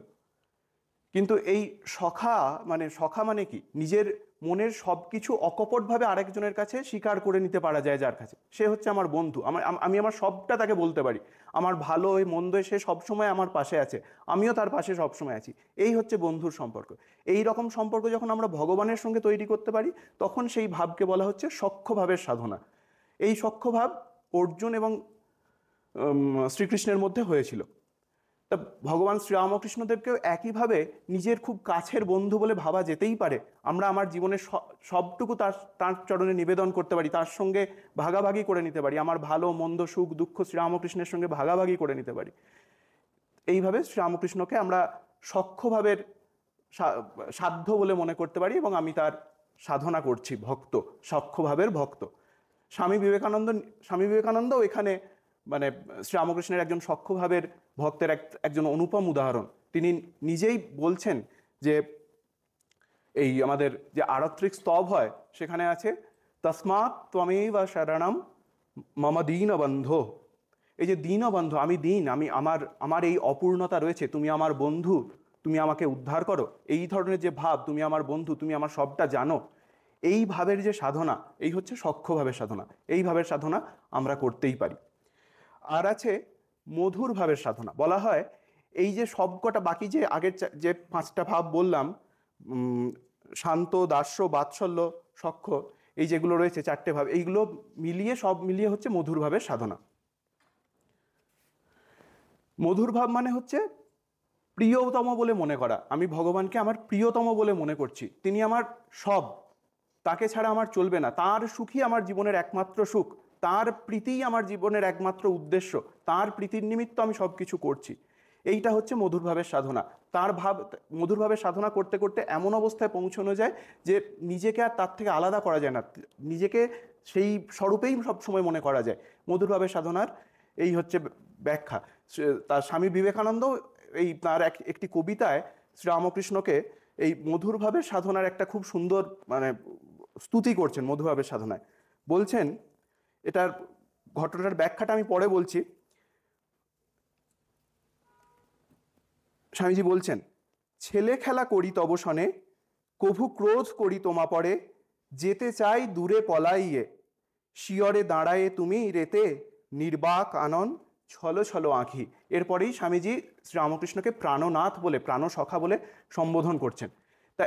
কিন্তু এই সখা মানে কি, নিজের মনের সব কিছু অকপটভাবে আরেকজনের কাছে স্বীকার করে নিতে পারা যায়। যার কাছে সে হচ্ছে আমার বন্ধু, আমি আমার সবটা তাকে বলতে পারি, আমার ভালো ওই মন্দ সে সবসময় আমার পাশে আছে, আমিও তার পাশে সবসময় আছি। এই হচ্ছে বন্ধুর সম্পর্ক। এই রকম সম্পর্ক যখন আমরা ভগবানের সঙ্গে তৈরি করতে পারি, তখন সেই ভাবকে বলা হচ্ছে সখ্য ভাবের সাধনা। এই সখ্য ভাব অর্জুন এবং শ্রীকৃষ্ণের মধ্যে হয়েছিল। তা ভগবান শ্রীরামকৃষ্ণদেবকেও একইভাবে নিজের খুব কাছের বন্ধু বলে ভাবা যেতেই পারে। আমরা আমার জীবনের সবটুকু তার চরণে নিবেদন করতে পারি, তার সঙ্গে ভাগাভাগি করে নিতে পারি, আমার ভালো মন্দ সুখ দুঃখ শ্রীরামকৃষ্ণের সঙ্গে ভাগাভাগি করে নিতে পারি। এইভাবে শ্রীরামকৃষ্ণকে আমরা সখ্যভাবের সাধ্য বলে মনে করতে পারি এবং আমি তার সাধনা করছি, ভক্ত, সখ্যভাবের ভক্ত। স্বামী বিবেকানন্দ এখানে শ্রীরামকৃষ্ণের একজন সখ্যভাবের ভক্তের একজন অনুপম উদাহরণ। তিনি নিজেই বলছেন যে এই আমাদের যে আরত্রিক স্তব হয় সেখানে আছে তস্মাৎ ত্বমেব শরণম মম দীনবন্ধো। এই যে দীনবন্ধু, আমি দীন, আমি আমার এই অপূর্ণতা রয়েছে, তুমি আমার বন্ধু, তুমি আমাকে উদ্ধার করো, এই ধরনের যে ভাব, তুমি আমার বন্ধু, তুমি আমার সবটা জানো, এই ভাবের যে সাধনা, এই হচ্ছে সখ্য ভাবের সাধনা। এই ভাবের সাধনা আমরা করতেই পারি। আর আছে মধুর ভাবের সাধনা। বলা হয় এই যে সবকটা বাকি যে আগের যে 5টা ভাব বললাম, শান্ত, দাস্য, বাৎসল্য, সখ্য, এই যেগুলো রয়েছে 4টে ভাব, এইগুলো মিলিয়ে সব মিলিয়ে হচ্ছে মধুর ভাবের সাধনা। মধুর ভাব মানে হচ্ছে প্রিয়তম বলে মনে করা। আমি ভগবানকে আমার প্রিয়তম বলে মনে করছি, তিনি আমার সব, তাকে ছাড়া আমার চলবে না, তার সুখই আমার জীবনের একমাত্র সুখ, তার প্রীতিই আমার জীবনের একমাত্র উদ্দেশ্য, তার প্রীতির নিমিত্ত আমি সব কিছু করছি। এইটা হচ্ছে মধুরভাবের সাধনা। তার ভাব, মধুরভাবের সাধনা করতে করতে এমন অবস্থায় পৌঁছানো যায় যে নিজেকে আর তার থেকে আলাদা করা যায় না, নিজেকে সেই স্বরূপেই সব সময় মনে করা যায়। মধুরভাবের সাধনার এই হচ্ছে ব্যাখ্যা। তার স্বামী বিবেকানন্দ এই তার একটি কবিতায় শ্রীরামকৃষ্ণকে এই মধুরভাবের সাধনার একটা খুব সুন্দর মানে স্তুতি করছেন। মধুরভাবের সাধনায় বলছেন, এটার ঘটনার ব্যাখ্যাটা আমি পরে বলছি। স্বামীজি বলছেন, ছেলে খেলা করি তব সনে, কভু ক্রোধ করি তোমা পরে, যেতে চাই দূরে পলাইয়ে, শিয়রে দাঁড়ায়ে তুমি রেতে, নির্বাক আনন ছলো ছলো আঁখি। এরপরেই স্বামীজি শ্রীরামকৃষ্ণকে প্রাণনাথ বলে, প্রাণসখা বলে সম্বোধন করছেন। তা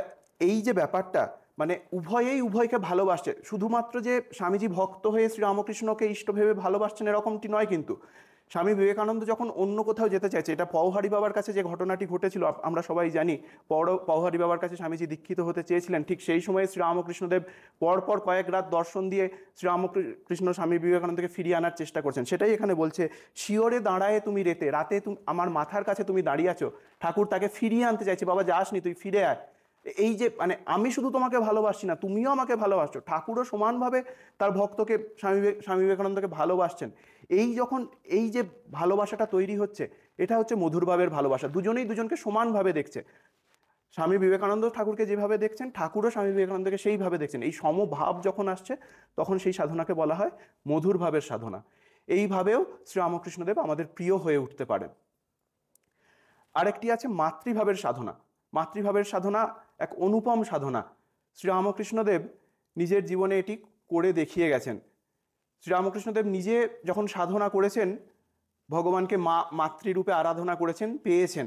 এই যে ব্যাপারটা, মানে উভয়েই উভয়কে ভালোবাসছে। শুধুমাত্র যে স্বামীজি ভক্ত হয়ে শ্রীরামকৃষ্ণকে ইষ্ট ভেবে ভালোবাসছেন এরকমটি নয়, কিন্তু স্বামী বিবেকানন্দ যখন অন্য কোথাও যেতে চাইছে, এটা পওহারি বাবার কাছে যে ঘটনাটি ঘটেছিল আমরা সবাই জানি, পওহারি বাবার কাছে স্বামীজি দীক্ষিত হতে চেয়েছিলেন। ঠিক সেই সময়ে শ্রীরামকৃষ্ণদেব পরপর কয়েক রাত দর্শন দিয়ে শ্রীরামকৃষ্ণ স্বামী বিবেকানন্দকে ফিরিয়ে আনার চেষ্টা করছেন। সেটাই এখানে বলছে, শিওরে দাঁড়ায় তুমি রেতে, রাতে তুমি আমার মাথার কাছে তুমি দাঁড়িয়ে আছো। ঠাকুর তাকে ফিরিয়ে আনতে চাইছে, বাবা যাসনি, তুই ফিরে আয়। এই যে আমি শুধু তোমাকে ভালোবাসছি না, তুমিও আমাকে ভালোবাসছো। ঠাকুরও সমানভাবে তার ভক্তকে, স্বামী বিবেকানন্দকে ভালোবাসছেন। এই যে ভালোবাসাটা তৈরি হচ্ছে, এটা হচ্ছে মধুরভাবের ভালোবাসা। দুজনেই দুজনকে সমানভাবে দেখছে। স্বামী বিবেকানন্দ ঠাকুরকে যেভাবে দেখছেন, ঠাকুরও স্বামী বিবেকানন্দকে সেইভাবে দেখছেন। এই সমভাব যখন আসছে, তখন সেই সাধনাকে বলা হয় মধুরভাবের সাধনা। এইভাবেও শ্রীরামকৃষ্ণদেব আমাদের প্রিয় হয়ে উঠতে পারেন। আরেকটি আছে মাতৃভাবের সাধনা। মাতৃভাবের সাধনা এক অনুপম সাধনা। শ্রীরামকৃষ্ণদেব নিজের জীবনে এটি করে দেখিয়ে গেছেন। শ্রীরামকৃষ্ণদেব নিজে যখন সাধনা করেছেন, ভগবানকে মাতৃরূপে আরাধনা করেছেন, পেয়েছেন।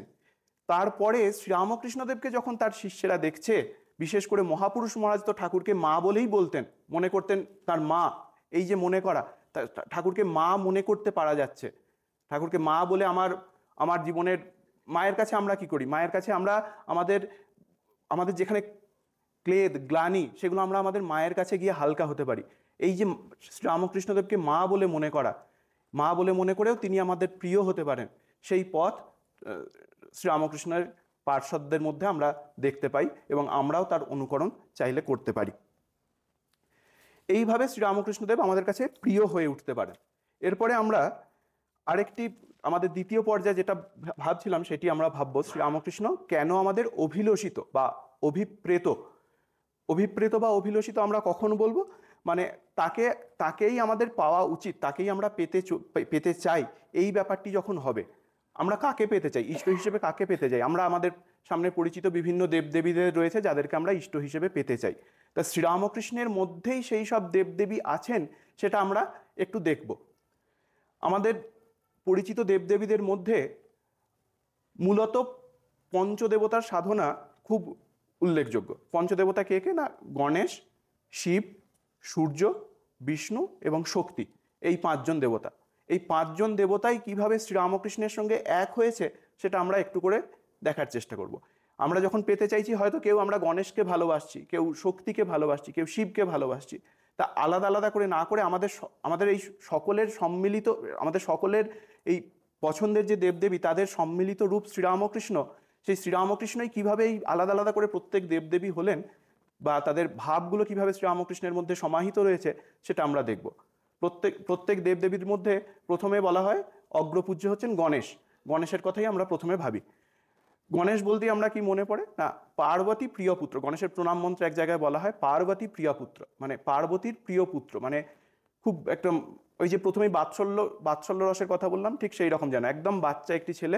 তারপরে শ্রীরামকৃষ্ণদেবকে যখন তার শিষ্যেরা দেখছে, বিশেষ করে মহাপুরুষ মহারাজ তো ঠাকুরকে মা বলেই বলতেন, মনে করতেন তার মা। এই যে মনে করা, ঠাকুরকে মা মনে করতে পারা যাচ্ছে, ঠাকুরকে মা বলে আমার জীবনের, মায়ের কাছে আমরা কি করি, মায়ের কাছে আমরা আমাদের যেখানে ক্লেদ, গ্লানি, সেগুলো আমরা আমাদের মায়ের কাছে গিয়ে হালকা হতে পারি। এই যে শ্রীরামকৃষ্ণদেবকে মা বলে মনে করা, মা বলে মনে করেও তিনি আমাদের প্রিয় হতে পারেন, সেই পথ শ্রীরামকৃষ্ণের পার্শ্বদের মধ্যে আমরা দেখতে পাই এবং আমরাও তার অনুকরণ চাইলে করতে পারি। এইভাবে শ্রীরামকৃষ্ণদেব আমাদের কাছে প্রিয় হয়ে উঠতে পারেন। এরপরে আমরা আরেকটি, আমাদের দ্বিতীয় পর্যায়ে যেটা ভাবছিলাম, সেটি আমরা ভাববো, শ্রীরামকৃষ্ণ কেন আমাদের অভিলষিত বা অভিপ্রেত বা অভিলষিত আমরা কখন বলবো, মানে তাকেই আমাদের পাওয়া উচিত, তাকেই আমরা পেতে চাই, এই ব্যাপারটি যখন হবে। আমরা কাকে পেতে চাই, ইষ্ট হিসেবে কাকে পেতে চাই? আমরা আমাদের সামনে পরিচিত বিভিন্ন দেবদেবীদের রয়েছে যাদেরকে আমরা ইষ্ট হিসেবে পেতে চাই। তা শ্রীরামকৃষ্ণের মধ্যেই সেই সব দেবদেবী আছেন, সেটা আমরা একটু দেখব। আমাদের পরিচিত দেবদেবীদের মধ্যে মূলত পঞ্চদেবতার সাধনা খুব উল্লেখযোগ্য। পঞ্চদেবতা কে কে না, গণেশ, শিব, সূর্য, বিষ্ণু এবং শক্তি, এই 5 জন দেবতা। এই 5 জন দেবতাই কিভাবে শ্রীরামকৃষ্ণের সঙ্গে এক হয়েছে সেটা আমরা একটু করে দেখার চেষ্টা করব। আমরা যখন পেতে চাইছি, হয়তো কেউ আমরা গণেশকে ভালোবাসছি, কেউ শক্তিকে ভালোবাসছি, কেউ শিবকে ভালোবাসছি। তা আলাদা আলাদা করে না করে আমাদের এই সকলের সম্মিলিত, আমাদের সকলের এই পছন্দের যে দেবদেবী, তাদের সম্মিলিত রূপ শ্রীরামকৃষ্ণ। সেই শ্রীরামকৃষ্ণই কীভাবে এই আলাদা আলাদা করে প্রত্যেক দেবদেবী হলেন, বা তাদের ভাবগুলো কিভাবে শ্রীরামকৃষ্ণের মধ্যে সমাহিত রয়েছে, সেটা আমরা দেখব। প্রত্যেক দেবদেবীর মধ্যে প্রথমে বলা হয় অগ্রপূজ্য হচ্ছেন গণেশ। গণেশের কথাই আমরা প্রথমে ভাবি। গণেশ বলতেই আমরা কি মনে পড়ে না, পার্বতী প্রিয় পুত্র। গণেশের প্রণাম মন্ত্র এক জায়গায় বলা হয় পার্বতী প্রিয় পুত্র, মানে পার্বতীর প্রিয় পুত্র, মানে খুব একদম ওই যে প্রথমেই বাৎসল্য রসের কথা বললাম, ঠিক সেই রকম যেন একদম বাচ্চা একটি ছেলে,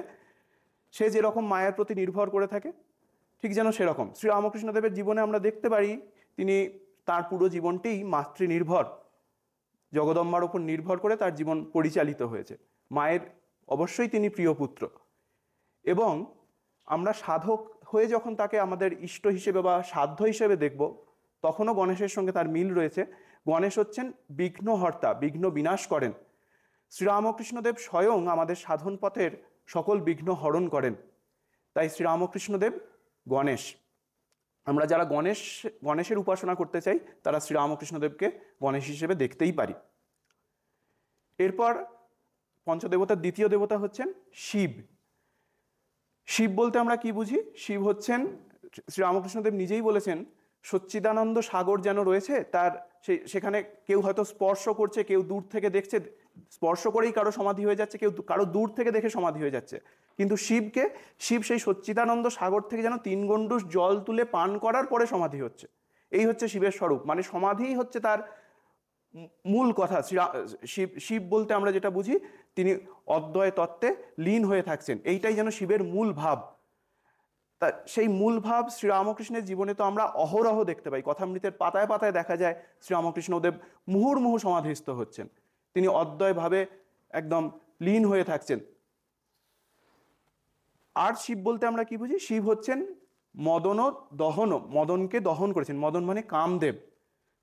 সে যেরকম মায়ের প্রতি নির্ভর করে থাকে ঠিক যেন সেরকম শ্রীরামকৃষ্ণদেবের জীবনে আমরা দেখতে পারি তিনি তার পুরো জীবনটাই মাতৃনির্ভর, জগদম্বার উপর নির্ভর করে তার জীবন পরিচালিত হয়েছে। মায়ের অবশ্যই তিনি প্রিয় পুত্র, এবং আমরা সাধক হয়ে যখন তাকে আমাদের ইষ্ট হিসেবে বা সাধ্য হিসেবে দেখব, তখনও গণেশের সঙ্গে তার মিল রয়েছে। গণেশ হচ্ছেন বিঘ্নহর্তা, বিঘ্ন বিনাশ করেন। শ্রীরামকৃষ্ণদেব স্বয়ং আমাদের সাধন পথের সকল বিঘ্ন হরণ করেন। তাই শ্রীরামকৃষ্ণদেব গণেশ। আমরা যারা গণেশের উপাসনা করতে চাই তারা শ্রীরামকৃষ্ণদেবকে গণেশ হিসেবে দেখতেই পারি। এরপর পঞ্চদেবতার দ্বিতীয় দেবতা হচ্ছেন শিব। শিব বলতে আমরা কি বুঝি? শিব হচ্ছেন, শ্রীরামকৃষ্ণদেব নিজেই বলেছেন, সচ্চিদানন্দ সাগর যেন রয়েছে, তার সেখানে কেউ হয়তো স্পর্শ করছে, কেউ দূর থেকে দেখছে, স্পর্শ করেই কারো সমাধি হয়ে যাচ্ছে, কেউ কারো দূর থেকে দেখে সমাধি হয়ে যাচ্ছে। কিন্তু শিব সেই সচ্চিদানন্দ সাগর থেকে যেন 3 গণ্ডূষ জল তুলে পান করার পরে সমাধি হচ্ছে। এই হচ্ছে শিবের স্বরূপ, মানে সমাধিই হচ্ছে তার মূল কথা। শিব বলতে আমরা যেটা বুঝি, তিনি অদ্বয় তত্ত্বে লীন হয়ে থাকছেন, এইটাই যেন শিবের মূল ভাব। তা সেই মূল ভাব শ্রীরামকৃষ্ণের জীবনে তো আমরা অহরহ দেখতে পাই, কথামৃতের পাতায় পাতায় দেখা যায় শ্রীরামকৃষ্ণদেব মুহুর্মুহু সমাধিস্থ হচ্ছেন, তিনি অদ্বয়ভাবে একদম লীন হয়ে থাকছেন। আর শিব বলতে আমরা কি বুঝি? শিব হচ্ছেন মদনকে দহন করেছেন। মদন মানে কামদেব।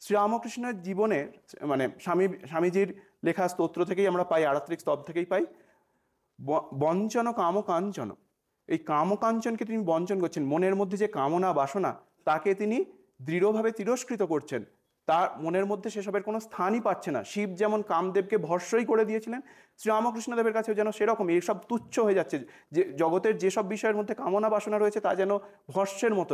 শ্রীরামকৃষ্ণের জীবনে মানে স্বামীজির লেখা স্তোত্র থেকেই আমরা পাই, আরাত্রিক স্তব থেকেই পাই, বঞ্চন কামকাঞ্চন। এই কামকাঞ্চনকে তিনি বঞ্চন করছেন, মনের মধ্যে যে কামনা বাসনা তাকে তিনি দৃঢ়ভাবে তিরস্কৃত করছেন, তার মনের মধ্যে সেসবের কোনো স্থানই পাচ্ছে না। শিব যেমন কামদেবকে ভস্মই করে দিয়েছিলেন, শ্রীরামকৃষ্ণদেবের কাছেও যেন সেরকম এইসব তুচ্ছ হয়ে যাচ্ছে, যে জগতের যেসব বিষয়ের মধ্যে কামনা বাসনা রয়েছে তা যেন ভস্মের মতো,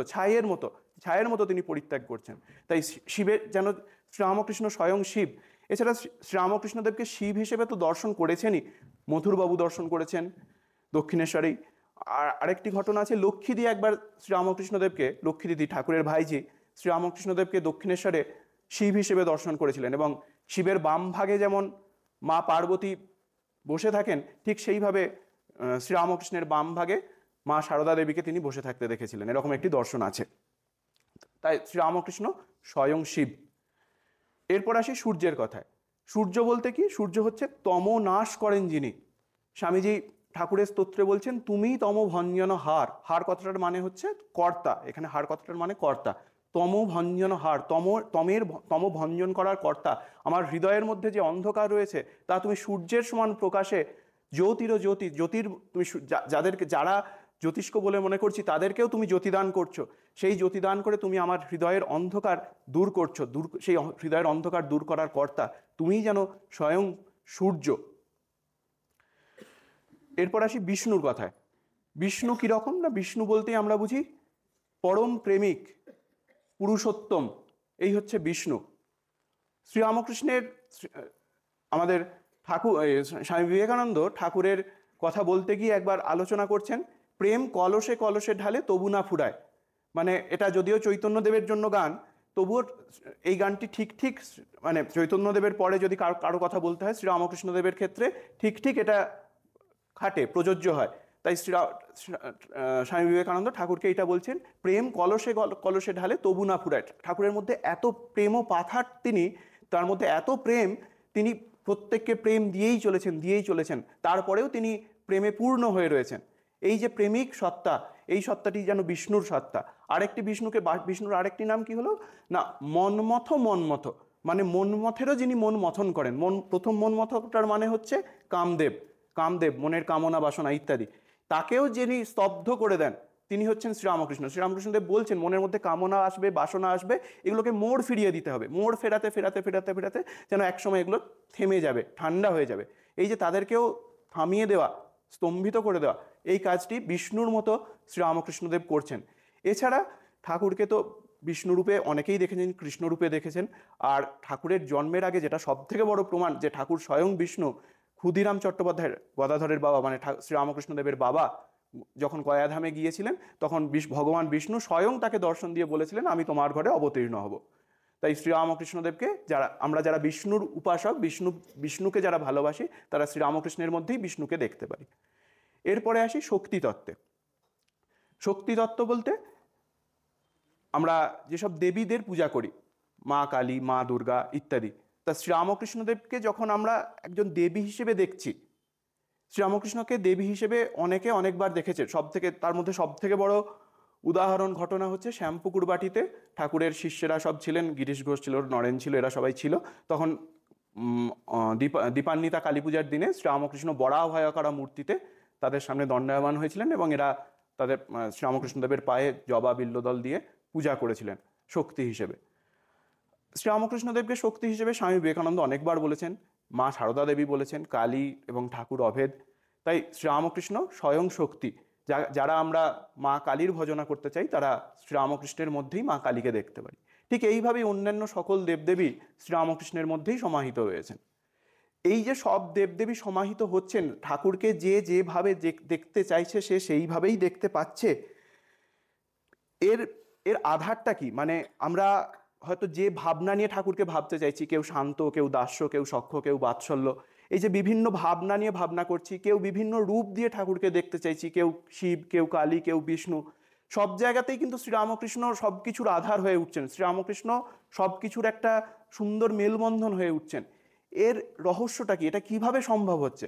ছায়ের মতো তিনি পরিত্যাগ করছেন। তাই শিবের যেন শ্রীরামকৃষ্ণ স্বয়ং শিব। এছাড়া শ্রীরামকৃষ্ণদেবকে শিব হিসেবে তো দর্শন করেছেনই, মথুরবাবু দর্শন করেছেন দক্ষিণেশ্বরেই। আর আরেকটি ঘটনা আছে, লক্ষ্মীদি একবার শ্রীরামকৃষ্ণদেবকে, লক্ষ্মী দিদি ঠাকুরের ভাইজি শ্রীরামকৃষ্ণদেবকে দক্ষিণেশ্বরে শিব হিসেবে দর্শন করেছিলেন, এবং শিবের বাম ভাগে যেমন মা পার্বতী বসে থাকেন, ঠিক সেইভাবে শ্রীরামকৃষ্ণের বাম ভাগে মা সারদা দেবীকে তিনি বসে থাকতে দেখেছিলেন, এরকম একটি দর্শন আছে। তাই শ্রীরামকৃষ্ণ স্বয়ং শিব। এরপর আসি সূর্যের কথায়। সূর্য বলতে কি? সূর্য হচ্ছে তম নাশ করেন যিনি। স্বামীজি ঠাকুরের স্তোত্রে বলছেন, তুমি তম ভঞ্জন হার কথাটার মানে হচ্ছে কর্তা, এখানে হার কথাটার মানে কর্তা। তম ভঞ্জন তম ভঞ্জন করার কর্তা। আমার হৃদয়ের মধ্যে যে অন্ধকার রয়েছে তা তুমি সূর্যের সমান প্রকাশে জ্যোতির তুমি যারা জ্যোতিষ্ক বলে মনে করছি তাদেরকেও তুমি জ্যোতিদান করছো, সেই জ্যোতিদান করে তুমি আমার হৃদয়ের অন্ধকার দূর করছো, সেই হৃদয়ের অন্ধকার দূর করার কর্তা তুমিই যেন স্বয়ং সূর্য। এরপর আসি বিষ্ণুর কথায়। বিষ্ণু কীরকম না, বিষ্ণু বলতেই আমরা বুঝি পরম প্রেমিক, পুরুষোত্তম, এই হচ্ছে বিষ্ণু। শ্রীরামকৃষ্ণের আমাদের স্বামী বিবেকানন্দ ঠাকুরের কথা বলতে গিয়ে একবার আলোচনা করছেন, প্রেম কলসে কলসে ঢালে তবু না ফুরায়। মানে এটা যদিও চৈতন্যদেবের জন্য গান, তবুও এই গানটি ঠিক মানে চৈতন্যদেবের পরে যদি কারো কথা বলতে হয় শ্রীরামকৃষ্ণদেবের ক্ষেত্রে ঠিক এটা খাটে, প্রযোজ্য হয়। তাই স্বামী বিবেকানন্দ ঠাকুরকে এটা বলছেন, প্রেম কলসে কলসে ঢালে তবু না ফুরায়। ঠাকুরের মধ্যে এত প্রেম ও পাথার, তার মধ্যে এত প্রেম, তিনি প্রত্যেককে প্রেম দিয়েই চলেছেন, তারপরেও তিনি প্রেমে পূর্ণ হয়ে রয়েছেন। এই যে প্রেমিক সত্তা, এই সত্তাটি যেন বিষ্ণুর সত্তা। বিষ্ণুর আরেকটি নাম কি হলো না, মন্মথ। মানে মন্মথেরও যিনি মন মথন করেন। প্রথম মন্মথটার মানে হচ্ছে কামদেব, মনের কামনা বাসনা ইত্যাদি, তাকেও যিনি স্তব্ধ করে দেন তিনি হচ্ছেন শ্রীরামকৃষ্ণদেব বলছেন, মনের মধ্যে কামনা আসবে, বাসনা আসবে, এগুলোকে মোড় ফিরিয়ে দিতে হবে। মোড় ফেরাতে যেন একসময় এগুলো থেমে যাবে, ঠান্ডা হয়ে যাবে। এই যে তাদেরকেও থামিয়ে দেওয়া, স্তম্ভিত করে দেওয়া, এই কাজটি বিষ্ণুর মতো শ্রীরামকৃষ্ণদেব করছেন। এছাড়া ঠাকুরকে তো বিষ্ণুরূপে অনেকেই দেখেছেন, কৃষ্ণরূপে দেখেছেন। আর ঠাকুরের জন্মের আগে যেটা সবথেকে বড় প্রমাণ যে ঠাকুর স্বয়ং বিষ্ণু, ক্ষুদিরাম চট্টোপাধ্যায়ের, গদাধরের বাবা, মানে শ্রীরামকৃষ্ণদেবের বাবা যখন গয়াধামে গিয়েছিলেন তখন ভগবান বিষ্ণু স্বয়ং তাকে দর্শন দিয়ে বলেছিলেন আমি তোমার ঘরে অবতীর্ণ হব। তাই শ্রীরামকৃষ্ণদেবকে যারা বিষ্ণুর উপাসক, বিষ্ণুকে যারা ভালোবাসি, তারা শ্রীরামকৃষ্ণের মধ্যেই বিষ্ণুকে দেখতে পারি। এরপরে আসি শক্তি তত্ত্বে। শক্তি তত্ত্ব বলতে আমরা যেসব দেবীদের পূজা করি, মা কালী, মা দুর্গা ইত্যাদি, তা শ্রীরামকৃষ্ণদেবকে যখন আমরা একজন দেবী হিসেবে দেখছি, শ্রীরামকৃষ্ণকে দেবী হিসেবে অনেকে অনেকবার দেখেছে। তার মধ্যে সব থেকে বড় উদাহরণ ঘটনা হচ্ছে শ্যামপুকুর বাটিতে ঠাকুরের শিষ্যেরা সব ছিলেন, গিরিশ ঘোষ ছিল, নরেন ছিল, এরা সবাই ছিল। তখন দীপান্বিতা কালী পূজার দিনে শ্রীরামকৃষ্ণ বরাভয়কারা মূর্তিতে তাদের সামনে দণ্ডায়মান হয়েছিলেন এবং এরা তাদের শ্রীরামকৃষ্ণদেবের পায়ে জবা বিল্লদল দিয়ে পূজা করেছিলেন শক্তি হিসেবে। শ্রীরামকৃষ্ণদেবকে শক্তি হিসেবে স্বামী বিবেকানন্দ অনেকবার বলেছেন, মা সারদা দেবী বলেছেন, কালী এবং ঠাকুর অভেদ। তাই শ্রীরামকৃষ্ণ স্বয়ং শক্তি। যারা আমরা মা কালীর ভজনা করতে চাই তারা শ্রীরামকৃষ্ণের মধ্যেই মা কালীকে দেখতে পারি। ঠিক এইভাবেই অন্যান্য সকল দেবদেবী শ্রীরামকৃষ্ণের মধ্যেই সমাহিত রয়েছেন। এই যে সব দেবদেবী সমাহিত হচ্ছেন, ঠাকুরকে যেভাবে দেখতে চাইছে সে সেইভাবেই দেখতে পাচ্ছে, এর আধারটা কি? মানে আমরা হয়তো যে ভাবনা নিয়ে ঠাকুরকে ভাবতে চাইছি, কেউ শান্ত, কেউ দাস্য, কেউ সখ্য, কেউ বাৎসল্য, এই যে বিভিন্ন ভাবনা নিয়ে ভাবনা করছি, কেউ বিভিন্ন রূপ দিয়ে ঠাকুরকে দেখতে চাইছি, কেউ শিব, কেউ কালী, কেউ বিষ্ণু, সব জায়গাতেই কিন্তু শ্রীরামকৃষ্ণ সব কিছুর আধার হয়ে উঠছেন। শ্রীরামকৃষ্ণ সব কিছুর একটা সুন্দর মেলবন্ধন হয়ে উঠছেন। এর রহস্যটা কি? এটা কিভাবে সম্ভব হচ্ছে?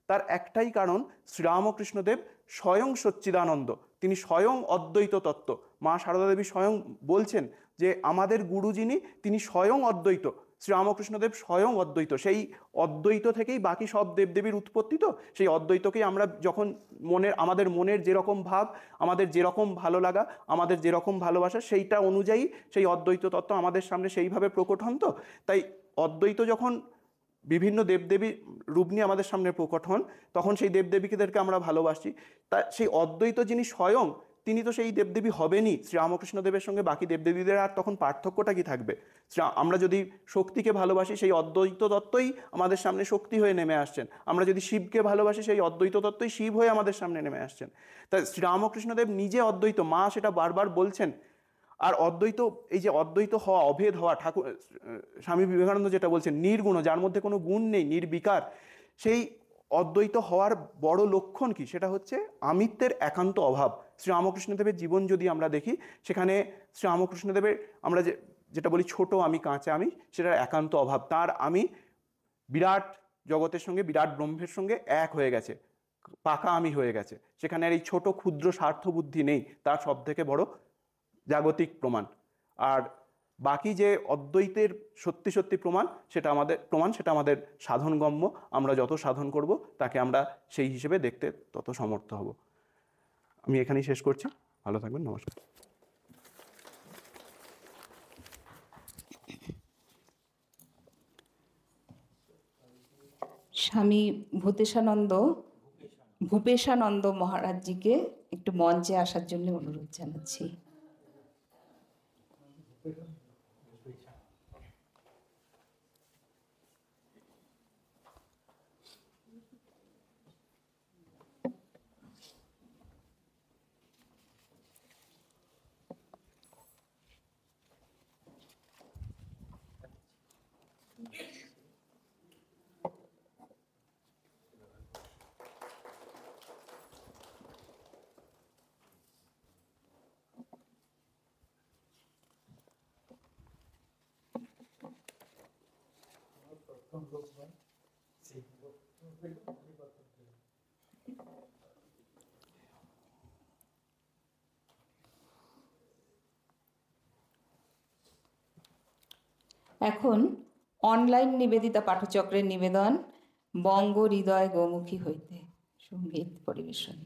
তার একটাই কারণ, শ্রীরামকৃষ্ণদেব স্বয়ং সচ্চিদানন্দ, তিনি স্বয়ং অদ্বৈত তত্ত্ব। মা সারদা দেবী স্বয়ং বলছেন যে আমাদের গুরু যিনি, তিনি স্বয়ং অদ্বৈত। শ্রীরামকৃষ্ণদেব স্বয়ং অদ্বৈত। সেই অদ্বৈত থেকেই বাকি সব দেবদেবীর উৎপত্তি। তো সেই অদ্বৈতকেই আমরা যখন আমাদের মনের যেরকম ভাব, আমাদের যেরকম ভালো লাগা, আমাদের যেরকম ভালোবাসা, সেইটা অনুযায়ী সেই অদ্বৈত তত্ত্ব আমাদের সামনে সেইভাবে প্রকট হন। তো তাই অদ্বৈত যখন বিভিন্ন দেবদেবী রূপ নিয়ে আমাদের সামনে প্রকট হন, তখন সেই দেবদেবীদেরকে আমরা ভালোবাসি। তা সেই অদ্বৈত যিনি স্বয়ং, তিনি তো সেই দেবদেবী হবেনই। শ্রীরামকৃষ্ণদেবের সঙ্গে বাকি দেবদেবীদের আর তখন পার্থক্যটা কি থাকবে? আমরা যদি শক্তিকে ভালোবাসি, সেই অদ্বৈত তত্ত্বই আমাদের সামনে শক্তি হয়ে নেমে আসছেন। আমরা যদি শিবকে ভালোবাসি, সেই অদ্বৈত তত্ত্বই শিব হয়ে আমাদের সামনে নেমে আসছেন। তাই শ্রীরামকৃষ্ণদেব নিজে অদ্বৈত, মা সেটা বারবার বলছেন। আর অদ্বৈত, এই যে অদ্বৈত হওয়া, অভেদ হওয়া, ঠাকুর স্বামী বিবেকানন্দ যেটা বলছেন, নির্গুণ, যার মধ্যে কোনো গুণ নেই, নির্বিকার, সেই অদ্বৈত হওয়ার বড় লক্ষণ কি? সেটা হচ্ছে আমিত্বের একান্ত অভাব। শ্রীরামকৃষ্ণদেবের জীবন যদি আমরা দেখি, সেখানে শ্রীরামকৃষ্ণদেবের আমরা যেটা বলি ছোট আমি, কাঁচা আমি, সেটার একান্ত অভাব। তার আমি বিরাট জগতের সঙ্গে, বিরাট ব্রহ্মের সঙ্গে এক হয়ে গেছে, পাকা আমি হয়ে গেছে। সেখানে আর এই ছোট ক্ষুদ্র স্বার্থ বুদ্ধি নেই। তার সব থেকে বড় জাগতিক প্রমাণ। আর বাকি যে অদ্বৈতের সত্যি সত্যি প্রমাণ, সেটা আমাদের সাধনগম্য। আমরা যত সাধন করব, তাকে আমরা সেই হিসেবে দেখতে তত সমর্থ হব। আমি এখানেই শেষ করছি। ভালো থাকবেন। নমস্কার। স্বামী ভূপেশানন্দ মহারাজজিকে একটু মঞ্চে আসার জন্য অনুরোধ জানাচ্ছি। এখন অনলাইন নিবেদিতা পাঠচক্রের নিবেদন, বঙ্গ হৃদয় গোমুখী হইতে সঙ্গীত পরিবেশন।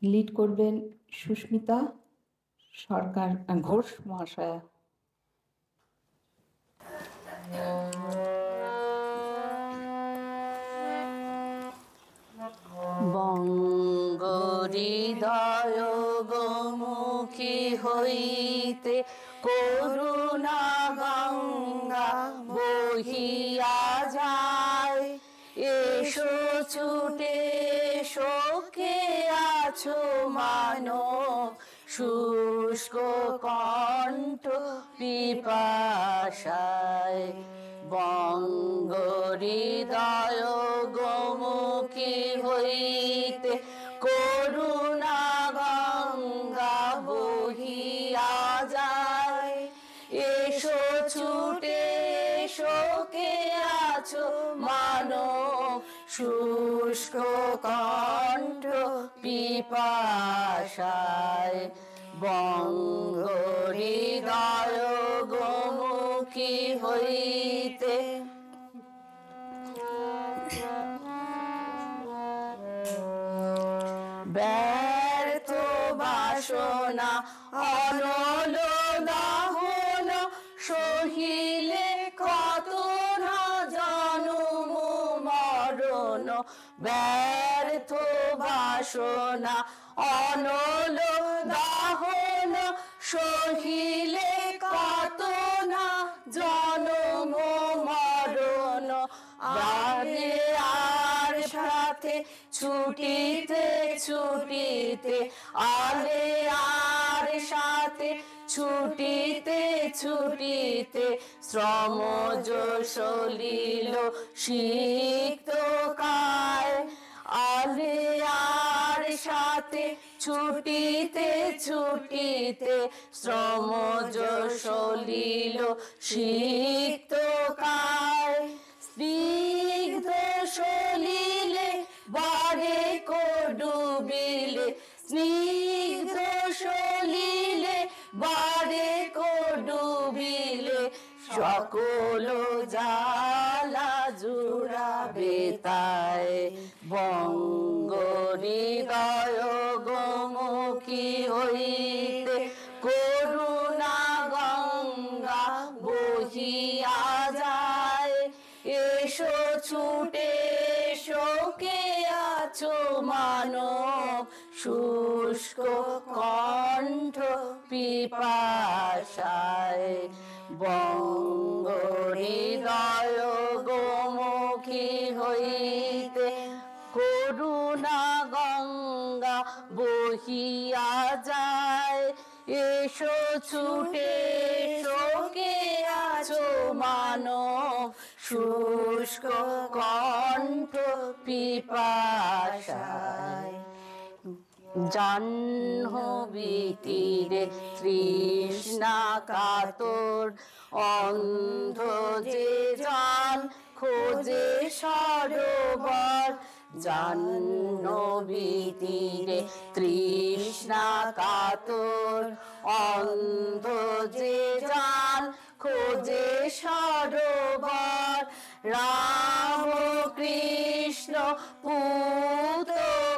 লিড করবেন সুস্মিতা সরকার ঘোষ মহাশয়া। বঙ্গ হৃদয় গোমুখী হইতে করুণা গঙ্গা বহিয়া যায়, ছুটে শোকে আছো মানব, শুষ্ক কণ্ঠ পিপাসায়। বঙ্গ হৃদয় গোমুখী হইতে করুণা গঙ্গা বহিয়া যায়। এসো ছুটে শোকে আছো মানব, শুষ্ক কণ্ঠ পিপাসায়। বঙ্গ হৃদয় গোমুখী হইতে ব্যর্থ বাসনা অনল দাহন, সহিলে কত না জনম মরণ। ব্যর্থ বাসনা অনল দাহন, সহিলে কত না জনম মরণ। বাদে আর সাথে ছুটিতে ছুটিতে, আলে আর সাথে ছুটিতে ছুটিতে, শ্রম সলিল সিক্ত কায়। আলে আর সাথে ছুটিতে ছুটিতে, শ্রম সলিল সিক্ত কায়। স্নিগ্ধ সলিলে বারে কো ডুবিলে, স্নিগ্ধ সলিলে বারে কো ডুবিলে, সকল জালা জুড়াবে তাই। বঙ্গ হৃদয় গোমুখী হইতে করুণা গঙ্গা বহিয়া যায়। এসো ছুটে শোকে আছো মানব, শুষ্ক কণ্ঠ পিপাসায়। বঙ্গ হৃদয় গোমুখী হইতে করুণা গঙ্গা বহিয়া যায়। এসো ছুটে শোকে আছো মানব, শুষ্ক কণ্ঠ পিপাসায়। জাহ্নবী তীরে তৃষ্ণা কাতর, অন্ধ যে জন খোঁজে সরোবর। জাহ্নবী তীরে তৃষ্ণা কাতর, অন্ধ যে জন খোঁজে সরোবর। রাম কৃষ্ণ পুত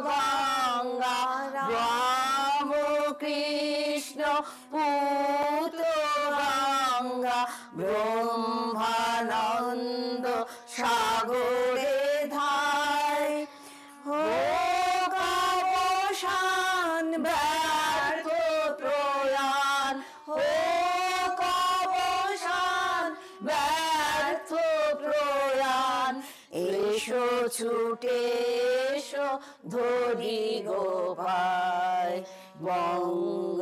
গঙ্গা, রাম কৃষ্ণ পুত গঙ্গা, ব্রহ্মানন্দ সাগরে ধায়। হোক অবসান ব্যর্থ প্রয়াণ, হোক অবসান ব্যর্থ প্রয়াণ। এসো ছুটে এসো ধরি গোপায়। বঙ্গ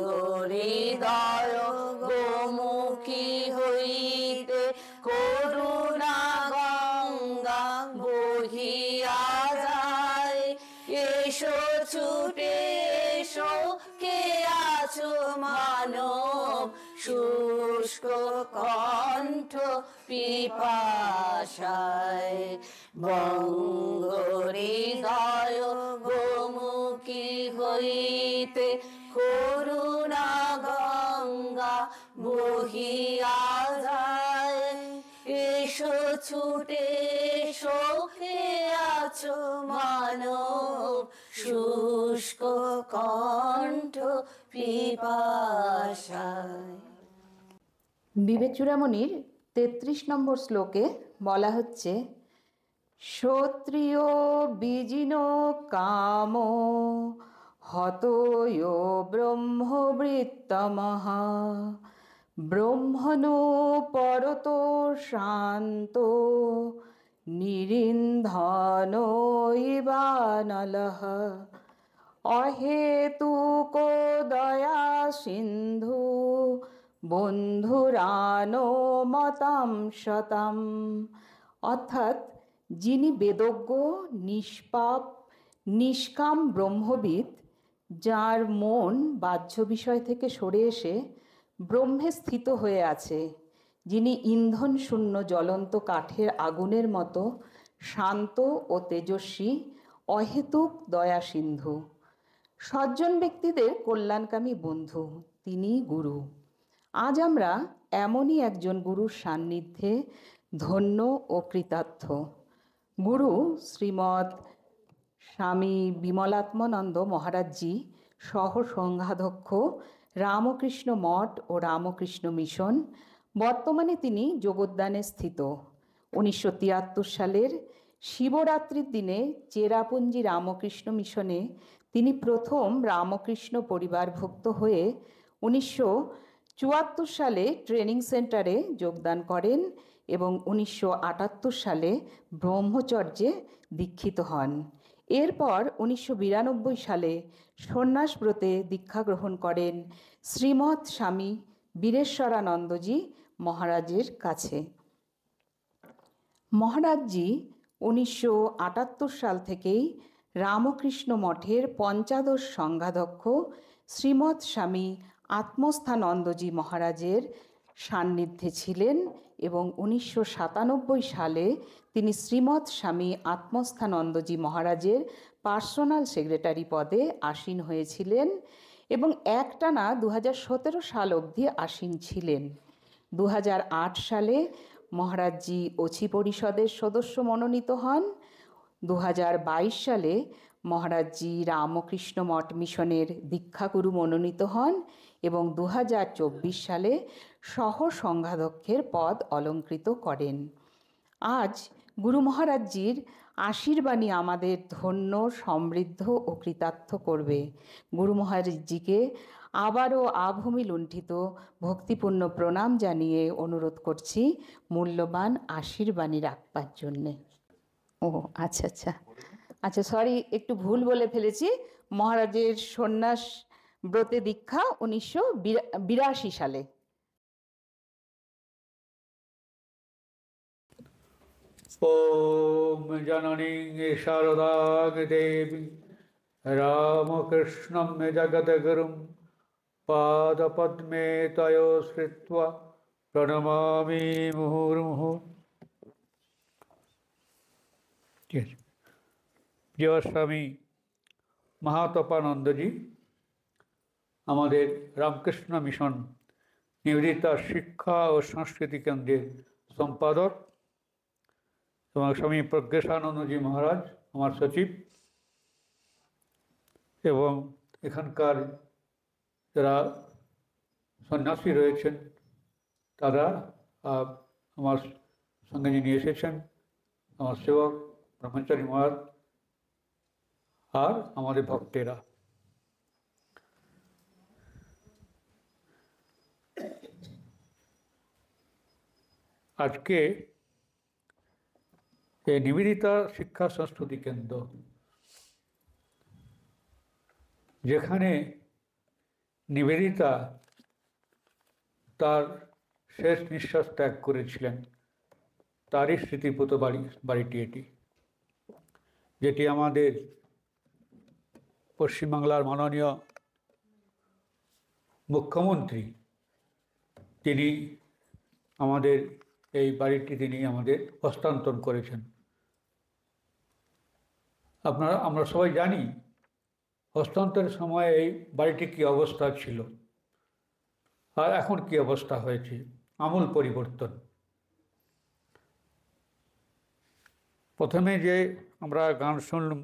হৃদয় গোমুখী হইতে করুণা গঙ্গা বহিয়া যায়। এসো ছুটে এসো কে আছো মানব, শুষ্ক কণ্ঠ পিপাসায়। বঙ্গ হৃদয় গোমুখী হইতে করুণা গঙ্গা বহিয়া যায়। এসো ছুটে এসো কে আছো মানব, শুষ্ক কণ্ঠ পিপাসায়। বিবেক চূড়ামণির 33 নম্বর শ্লোকে বলা হচ্ছে, ক্ষত্রিয় বিজিন কাম হতয় ব্রহ্মবৃত্তমঃ, ব্রহ্মণো পরতো শান্ত নিরিন্ধন ইবানলঃ অহেতুকো দয়া সিন্ধু বন্ধুরানো মতাম শতাম। অর্থাৎ যিনি বেদজ্ঞ, নিষ্পাপ, নিষ্কাম ব্রহ্মবিদ, যার মন বাহ্য বিষয় থেকে সরে এসে ব্রহ্মে স্থিত হয়ে আছে, যিনি ইন্ধন শূন্য জ্বলন্ত কাঠের আগুনের মতো শান্ত ও তেজস্বী, অহেতুক দয়া সিন্ধু, সজ্জন ব্যক্তিদের কল্যাণকামী বন্ধু, তিনিই গুরু। আজ আমরা এমনই একজন গুরুর সান্নিধ্যে ধন্য ও কৃতার্থ। গুরু শ্রীমৎ স্বামী বিমলাত্মানন্দ মহারাজজি সহ সংঘাধ্যক্ষ, রামকৃষ্ণ মঠ ও রামকৃষ্ণ মিশন। বর্তমানে তিনি যোগদানে স্থিত। 1973 সালের শিবরাত্রির দিনে চেরাপুঞ্জি রামকৃষ্ণ মিশনে তিনি প্রথম রামকৃষ্ণ পরিবারভুক্ত হয়ে 1974 সালে ট্রেনিং সেন্টারে যোগদান করেন এবং 1978 সালে ব্রহ্মচর্যে দীক্ষিত হন। এরপর 1992 সালে সন্ন্যাস ব্রতে দীক্ষা গ্রহণ করেন শ্রীমৎ স্বামী বীরেশ্বরানন্দজি মহারাজের কাছে। মহারাজজি 1978 সাল থেকেই রামকৃষ্ণ মঠের পঞ্চাদশ সংঘাধ্যক্ষ শ্রীমৎ স্বামী আত্মস্থানন্দজি মহারাজের সান্নিধ্যে ছিলেন এবং 1997 সালে তিনি শ্রীমৎ স্বামী আত্মস্থানন্দজি মহারাজের পার্সোনাল সেক্রেটারি পদে আসীন হয়েছিলেন এবং একটানা 2017 সাল অবধি আসীন ছিলেন। 2008 সালে মহারাজজি অছি পরিষদের সদস্য মনোনীত হন। 2022 সালে মহারাজজি রামকৃষ্ণ মঠ মিশনের দীক্ষাগুরু মনোনীত হন এবং 2024 সালে সহ সংঘাধ্যক্ষের পদ অলঙ্কৃত করেন। আজ গুরু মহারাজজির আশীর্বাণী আমাদের ধন্য, সমৃদ্ধ ও কৃতার্থ করবে। গুরু মহারাজজিকে আবারও আভূমি লুণ্ঠিত ভক্তিপূর্ণ প্রণাম জানিয়ে অনুরোধ করছি মূল্যবান আশীর্বাণী রাখবার জন্যে। ও আচ্ছা আচ্ছা আচ্ছা, সরি, একটু ভুল বলে ফেলেছি। মহারাজের সন্ন্যাস ব্রতে দীক্ষা 1982 সালে। ওম জননী শারদাং দেবী রামকৃষ্ণম জগদ্গুরুম পাদপদ্মে তয় শ্রিত্বা প্রণমামি মুহুর্মুহুঃ। ঠিক আছে। প্রিয় স্বামী মহাতপানন্দজি আমাদের রামকৃষ্ণ মিশন নিবেদিতা শিক্ষা ও সংস্কৃতি কেন্দ্রের সম্পাদক এবং স্বামী প্রজ্ঞাসানন্দজি মহারাজ আমার সচিব, এবং এখানকার যারা সন্ন্যাসী রয়েছেন তারা আমার সঙ্গে যিনি এসেছেন, আমার সেবক ব্রহ্মচারী মহারাজ আর আমাদের ভক্তেরা। আজকে এই নিবেদিতা শিক্ষা সংস্কৃতি কেন্দ্র, যেখানে নিবেদিতা তার শেষ নিঃশ্বাস ত্যাগ করেছিলেন, তারই স্মৃতিপুত বাড়িটি এটি, যেটি আমাদের পশ্চিমবাংলার মাননীয় মুখ্যমন্ত্রী তিনি আমাদের এই বাড়িটি তিনি আমাদের হস্তান্তর করেছেন। আমরা সবাই জানি হস্তান্তরের সময় এই বাড়িটি কী অবস্থা ছিল আর এখন কী অবস্থা হয়েছে, আমূল পরিবর্তন। প্রথমে যে আমরা গান শুনলাম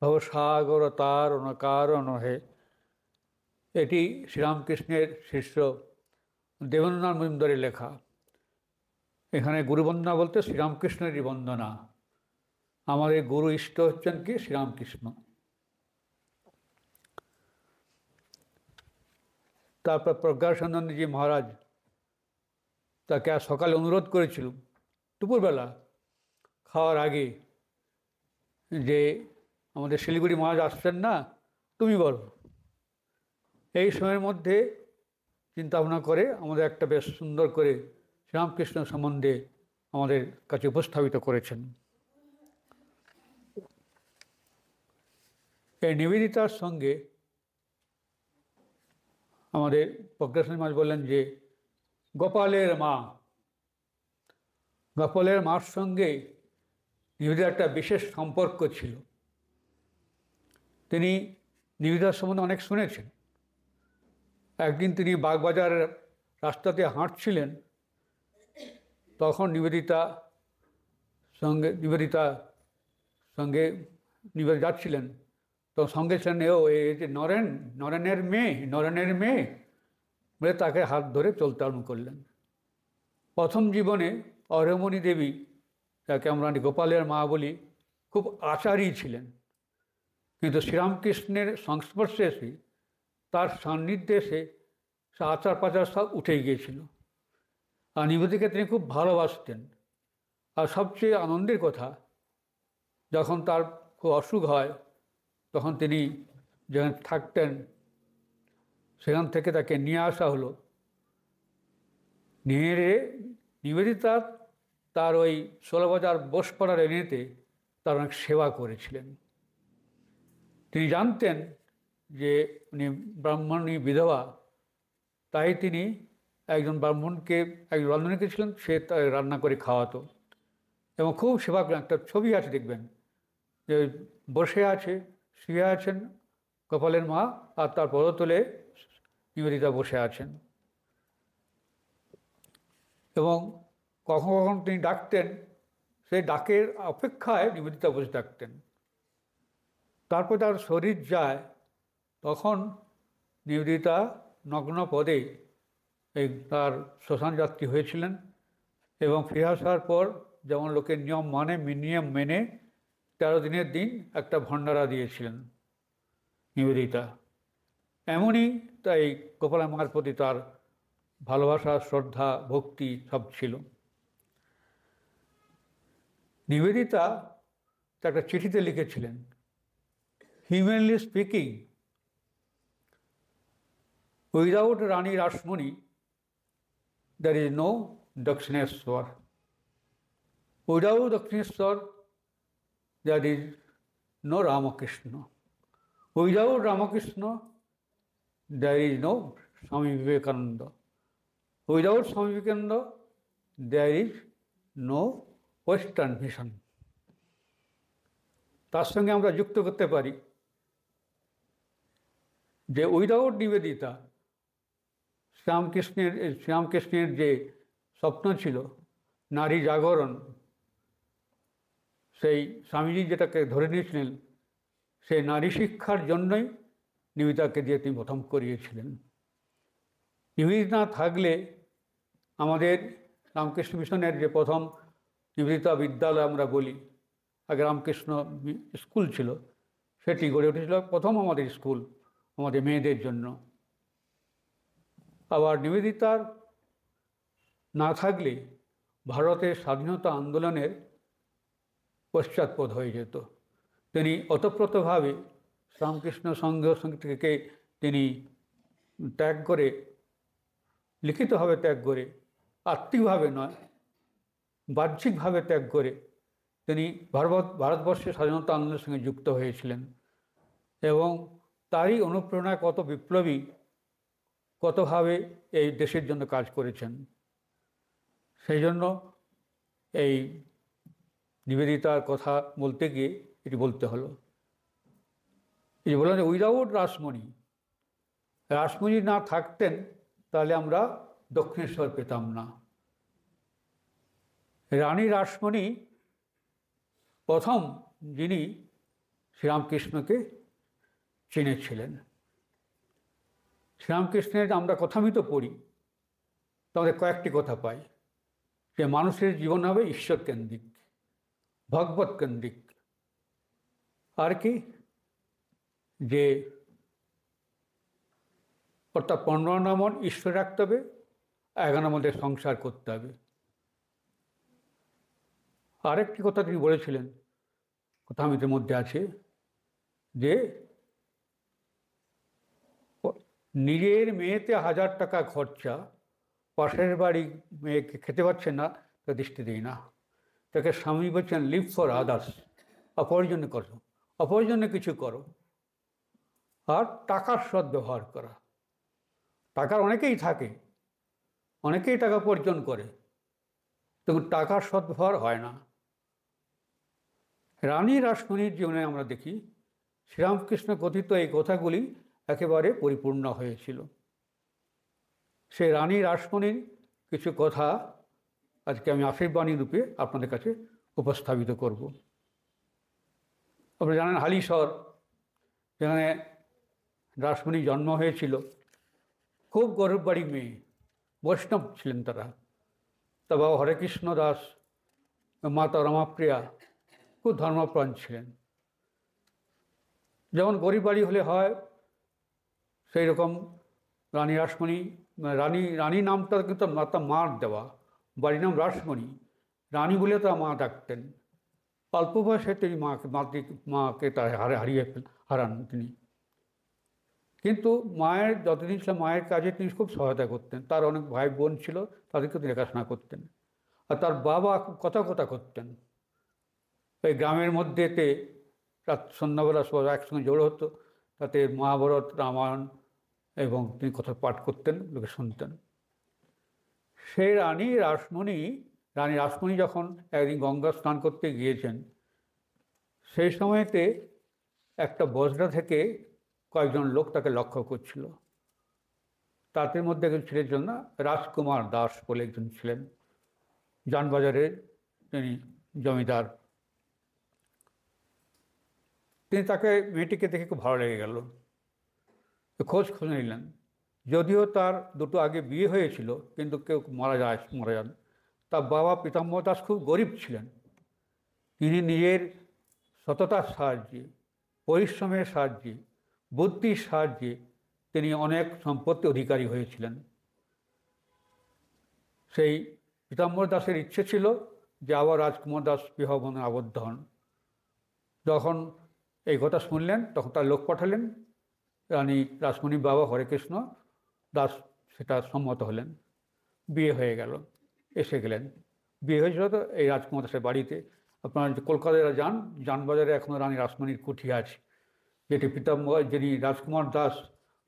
ভবসাগর তার অনকার নহে, এটি শ্রীরামকৃষ্ণের শিষ্য দেবেন্দ্রনাথ মজুমদারের লেখা। এখানে গুরুবন্দনা বলতে শ্রীরামকৃষ্ণেরই বন্দনা। আমাদের গুরু ইষ্ট হচ্ছেন কি? শ্রীরামকৃষ্ণ। তারপর প্রজ্ঞাসানন্দজি মহারাজ তাকে আজ সকালে অনুরোধ করেছিল দুপুরবেলা, খাওয়ার আগে যে আমাদের শিলিগুড়ি মহারাজ আসছেন না, তুমি বলো। এই সময়ের মধ্যে চিন্তা ভাবনা করে আমাদের একটা বেশ সুন্দর করে শ্রীরামকৃষ্ণ সম্বন্ধে আমাদের কাছে উপস্থাপিত করেছেন। এই নিবেদিতার সঙ্গে আমাদের প্রজ্ঞাসনী মহারাজ বললেন যে গোপালের মা, গোপালের মার সঙ্গে নিবেদিতার একটা বিশেষ সম্পর্ক ছিল। তিনি নিবেদিতার সম্বন্ধে অনেক শুনেছেন। একদিন তিনি বাগবাজারের রাস্তাতে হাঁটছিলেন, তখন নিবেদিতা নিবেদিতা যাচ্ছিলেন, তো সঙ্গে ছিলেন এই যে নরেনের মেয়ে বলে তাকে হাত ধরে চলতে আরম্ভ করলেন। প্রথম জীবনে অরমণী দেবী, যাকে আমরা গোপালের মা বলি, খুব আচারী ছিলেন, কিন্তু শ্রীরামকৃষ্ণের সংস্পর্শে এসে তার সান্নিধ্যে এসে সে আচার পাচার সব উঠে গিয়েছিল। আর নিবেদিতাকে তিনি খুব ভালোবাসতেন। আর সবচেয়ে আনন্দের কথা, যখন তার খুব অসুখ হয় তখন তিনি যেখানে থাকতেন সেখান থেকে তাকে নিয়ে আসা হলো। নিবেদিতা তার ওই 16 বাজার বোসপাড়ার এনেতে তার অনেক সেবা করেছিলেন। তিনি জানতেন যে উনি ব্রাহ্মণী বিধবা, তাই তিনি একজন রাঁধুনিকে ছিলেন, সে রান্না করে খাওয়াতো এবং খুব সেবা করেন। একটা ছবি আছে দেখবেন, যে বসে আছে, শুয়ে আছেন গোপালের মা, আর তার পদতলে নিবেদিতা বসে আছেন। এবং কখনো কখনো তিনি ডাকতেন, সেই ডাকের অপেক্ষায় নিবেদিতা বসে থাকতেন। তারপর তার শরীর যায়, তখন নিবেদিতা নগ্ন পদে তার শ্মশান যাত্রী হয়েছিলেন এবং ফিরে আসার পর যেমন লোকের নিয়ম মেনে 13 দিনের দিন একটা ভণ্ডারা দিয়েছিলেন নিবেদিতা। এমনই তাই গোপালের মার প্রতি তার ভালোবাসা, শ্রদ্ধা, ভক্তি সব ছিল। নিবেদিতা একটা চিঠিতে লিখেছিলেন, humanly speaking, without Rani Rashmoni there is no Dakshineshwar. Without Dakshineshwar, there is no Ramakrishna. Without Ramakrishna, there is no Swami Vivekananda. Without Swami Vivekananda, there is no Western mission. তার সঙ্গে আমরা যুক্ত করতে পারি যে উইদাউট নিবেদিতা শ্রীরামকৃষ্ণের যে স্বপ্ন ছিল নারী জাগরণ, সেই স্বামীজি যেটাকে ধরে নিয়েছিলেন, সেই নারী শিক্ষার জন্যই নিবেদিতাকে দিয়ে তিনি প্রথম করিয়েছিলেন। নিবেদিতা না থাকলে আমাদের রামকৃষ্ণ মিশনের যে প্রথম নিবেদিতা বিদ্যালয় আমরা বলি, আগে রামকৃষ্ণ স্কুল ছিল, সেটি গড়ে উঠেছিল প্রথম আমাদের স্কুল আমাদের মেয়েদের জন্য। আবার নিবেদিতার না থাকলে ভারতের স্বাধীনতা আন্দোলনের পশ্চাৎপদ হয়ে যেত। তিনি ওতপ্রোতভাবে রামকৃষ্ণ সংঘ থেকে তিনি ত্যাগ করে, লিখিতভাবে ত্যাগ করে, আত্মিকভাবে নয় বাহ্যিকভাবে ত্যাগ করে তিনি ভারতবর্ষের স্বাধীনতা আন্দোলনের সঙ্গে যুক্ত হয়েছিলেন এবং তারই অনুপ্রেরণায় কত বিপ্লবী কতভাবে এই দেশের জন্য কাজ করেছেন। সেই জন্য এই নিবেদিতার কথা বলতে গিয়ে এটি বলতে হলো। এই বললেন যে উইদাউট রাসমণি না থাকতেন তাহলে আমরা দক্ষিণেশ্বর পেতাম না। রানী রাসমণি প্রথম যিনি শ্রীরামকৃষ্ণকে চিনেছিলেন। শ্রীরামকৃষ্ণের আমরা কথামিত পড়ি, তাদের কয়েকটি কথা পাই যে মানুষের জীবন হবে ঈশ্বর কেন্দ্রিক, ভগবত কেন্দ্রিক। আর কি যে অর্থাৎ 15 নম্বর ঈশ্বর রাখতে হবে, 11 নম্বর সংসার করতে হবে। আরেকটি কথা তিনি বলেছিলেন, কথামিতের মধ্যে আছে যে নিজের মেয়েতে 1000 টাকা খরচা, পাশের বাড়ি মেয়েকে খেতে পাচ্ছে না, তা দৃষ্টি দিই না। তাকে স্বামী বলছেন লিভ ফর আদার্স, অপরজনে করো, অপরজনে কিছু করো। আর টাকার সৎ ব্যবহার করা। টাকার অনেকেই থাকে, অনেকেই টাকা উপার্জন করে, তখন টাকার সদ্ব্যবহার হয় না। রানী রাসমণির জীবনে আমরা দেখি শ্রীরামকৃষ্ণ কথিত এই কথাগুলি একেবারে পরিপূর্ণ হয়েছিল। সেই রানী রাসমণির কিছু কথা আজকে আমি আশীর্বাণী রূপে আপনাদের কাছে উপস্থাপিত করব। আপনারা জানেন হালিশহর, যেখানে রাসমণির জন্ম হয়েছিল, খুব গরিব বাড়ি মেয়ে, বৈষ্ণব ছিলেন তারা। তা বাবা হরেকৃষ্ণ দাস, মাতা রমাপ্রিয়া খুব ধর্মপ্রাণ ছিলেন। যেমন গরিব বাড়ি হলে হয়, সেই রকম রানী রাসমণি, রানী নামটা কিন্তু তার মার দেওয়া, বাড়ির নাম রাসমণি, রানী বলে তার মা ডাকতেন। অল্প বয়সে তিনি মাকে তার হারান তিনি। কিন্তু মায়ের যতদিন ছিল মায়ের কাজে তিনি খুব সহায়তা করতেন। তার অনেক ভাই বোন ছিল, তাদেরকে তিনি দেখাশোনা করতেন। আর তার বাবা খুব কথা করতেন। এই গ্রামের মধ্যেতে রাত সন্ধ্যাবেলা সব একসঙ্গে জড়ো হতো, তাতে মহাভারত, রামায়ণ এবং তিনি কথা পাঠ করতেন, লোকে শুনতেন। সেই রানী রাসমণি যখন একদিন গঙ্গা স্নান করতে গিয়েছেন, সেই সময়তে একটা বজরা থেকে কয়েকজন লোক তাকে লক্ষ্য করছিল। তাদের মধ্যে একজন ছিলেন জন্য রাজকুমার দাস বলে একজন ছিলেন, জানবাজারের তিনি জমিদার। তিনি তাকে মেয়েটিকে দেখে খুব ভালো লেগে গেল, খোঁজ নিলেন। যদিও তার দুটো আগে বিয়ে হয়েছিল, কিন্তু কেউ মারা যান। তার বাবা পীতাম্বর দাস খুব গরিব ছিলেন। তিনি নিজের সততার সাহায্যে, পরিশ্রমের সাহায্যে, বুদ্ধির সাহায্যে তিনি অনেক সম্পত্তি অধিকারী হয়েছিলেন। সেই পীতাম্বর দাসের ইচ্ছে ছিল যে আবার রাজকুমার দাস বিবাহবন্ধনে আবদ্ধ হন। যখন এই কথা শুনলেন, তখন তার লোক পাঠালেন। রানী রাসমণির বাবা হরেকৃষ্ণ দাস সেটা সম্মত হলেন, বিয়ে হয়ে গেল। এসে গেলেন, বিয়ে হয়েছিল তো এই রাজকুমার দাসের বাড়িতে। আপনারা যে কলকাতায় যান, জানবাজারে এখনও রানী রাসমণির কুঠি আছে, যেটি যিনি রাজকুমার দাস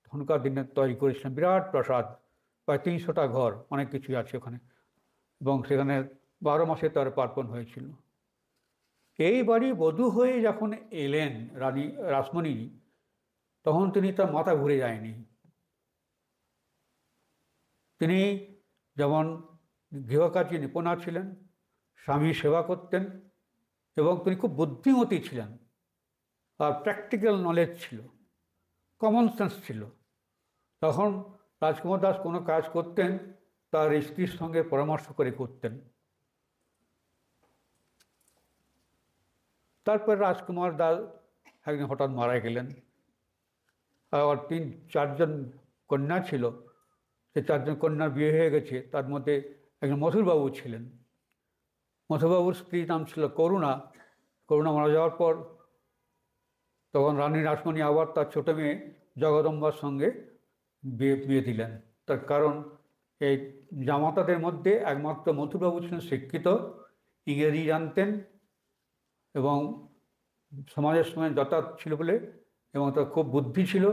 তখনকার দিনে তৈরি করেছিলেন। বিরাট প্রাসাদ, প্রায় 300টা ঘর, অনেক কিছুই আছে ওখানে, এবং সেখানে 12 মাসে তার পার্পণ হয়েছিল। এই বাড়ি বধূ হয়ে যখন এলেন রানী রাসমণি, তখন তিনি তার মাথা ঘুরে যায়নি। তিনি যেমন গৃহকার্যে নিপুণা ছিলেন, স্বামী সেবা করতেন, এবং তিনি খুব বুদ্ধিমতী ছিলেন। আর প্র্যাকটিক্যাল নলেজ ছিল, কমন সেন্স ছিল। তখন রাজকুমার দাস কোনো কাজ করতেন, তার স্ত্রীর সঙ্গে পরামর্শ করে করতেন। তারপর রাজকুমার দাস একদিন হঠাৎ মারা গেলেন। আর 4জন কন্যা ছিল, সে 4জন কন্যার বিয়ে হয়ে গেছে। তার মধ্যে একজন মথুরবাবু ছিলেন। মথুরবাবুর স্ত্রীর নাম ছিল করুণা। করুণা মারা যাওয়ার পর তখন রানী রাসমণি আবার তার ছোটো মেয়ে জগদম্বার সঙ্গে বিয়ে দিলেন। তার কারণ এই জামাতাদের মধ্যে একমাত্র মথুরবাবু ছিলেন শিক্ষিত, ইংরেজি জানতেন, এবং সমাজের সঙ্গে যাতায়াত ছিল বলে, এবং তার খুব বুদ্ধি ছিল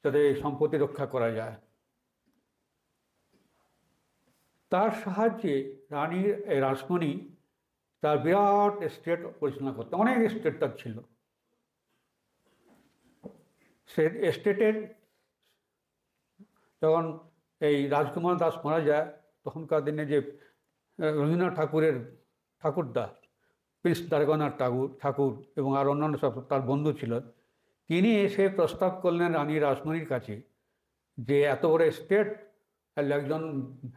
যাতে এই সম্পত্তি রক্ষা করা যায়। তার সাহায্যে রাসমণি তার বিরাট এস্টেট পরিচালনা করতেন। অনেক এস্টেট তার ছিল। সে এস্টেটের যখন এই রাজকুমার দাস মারা যায়, তখনকার দিনে যে রবীন্দ্রনাথ ঠাকুরের ঠাকুরদা, প্রিন্স দ্বারকানাথ ঠাকুর এবং আর অন্যান্য সব তার বন্ধু ছিল, তিনি এসে প্রস্তাব করলেন রানী রাসমণির কাছে যে এত বড় স্টেট,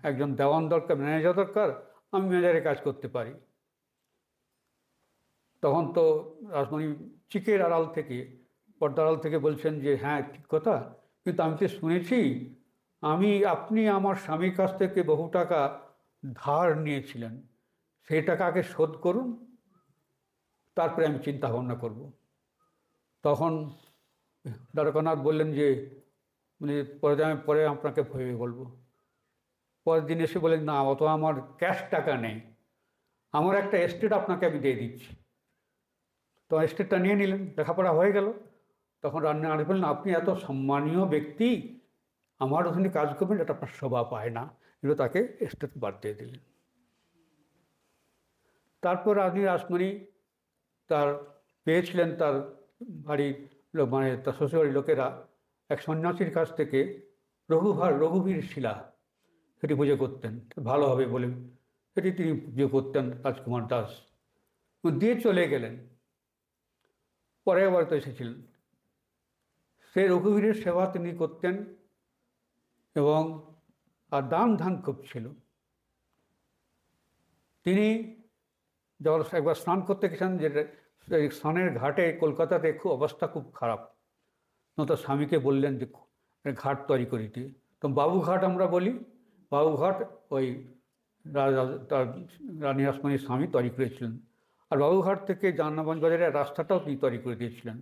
একজন দেওয়ান দরকার, ম্যানেজার দরকার, আমি ম্যানেজারের কাজ করতে পারি। তখন তো রাসমণি চিকের আড়াল থেকে, পর্দার আড়াল থেকে বলছেন যে হ্যাঁ ঠিক কথা, কিন্তু আমি তো শুনেছি আপনি আমার স্বামীর কাছ থেকে বহু টাকা ধার নিয়েছিলেন, সেই টাকা আগে শোধ করুন, তারপরে আমি চিন্তা ভাবনা করব। তখন দ্বারকানাথ বললেন যে পরে আপনাকে ভেবে বলবো। পরের দিন এসে বললেন, না, অত আমার ক্যাশ টাকা নেই, আমার একটা এস্টেট আপনাকে আমি দিয়ে দিচ্ছি। তো এস্টেটটা নিয়ে নিলেন, লেখাপড়া হয়ে গেল। তখন রান্না বললেন, আপনি এত সম্মানীয় ব্যক্তি, আমার ওখানে কাজ করবেন, এটা আপনার শোভা পায় না। এগুলো তাকে এস্টেট বাদ দিয়ে দিলেন। তারপর রানী রাসমণি তার পেয়েছিলেন তার বাড়ির মানে তার শ্বশুরবাড়ির লোকেরা এক সন্ন্যাসীর কাছ থেকে রঘুবীর শিলা সেটি পুজো করতেন, ভালো হবে বলে সেটি তিনি পুজো করতেন রাজকুমার দাস, দিয়ে চলে গেলেন। পরে আবার তো এসেছিলেন। সেই রঘুবীরের সেবা তিনি করতেন এবং আর দান ধান খুব ছিল। তিনি যখন একবার স্নান করতে গেছেন, যে স্নানের ঘাটে কলকাতাতে খুব অবস্থা খুব খারাপ, তো তার স্বামীকে বললেন যে ঘাট তৈরি করে দিয়ে। তো বাবুঘাট আমরা বলি, বাবুঘাট ওই তার রানী রাসমণির স্বামী তৈরি করেছিলেন। আর বাবুঘাট থেকে জাহানাবাজ বাজারের রাস্তাটাও তিনি তৈরি করে দিয়েছিলেন।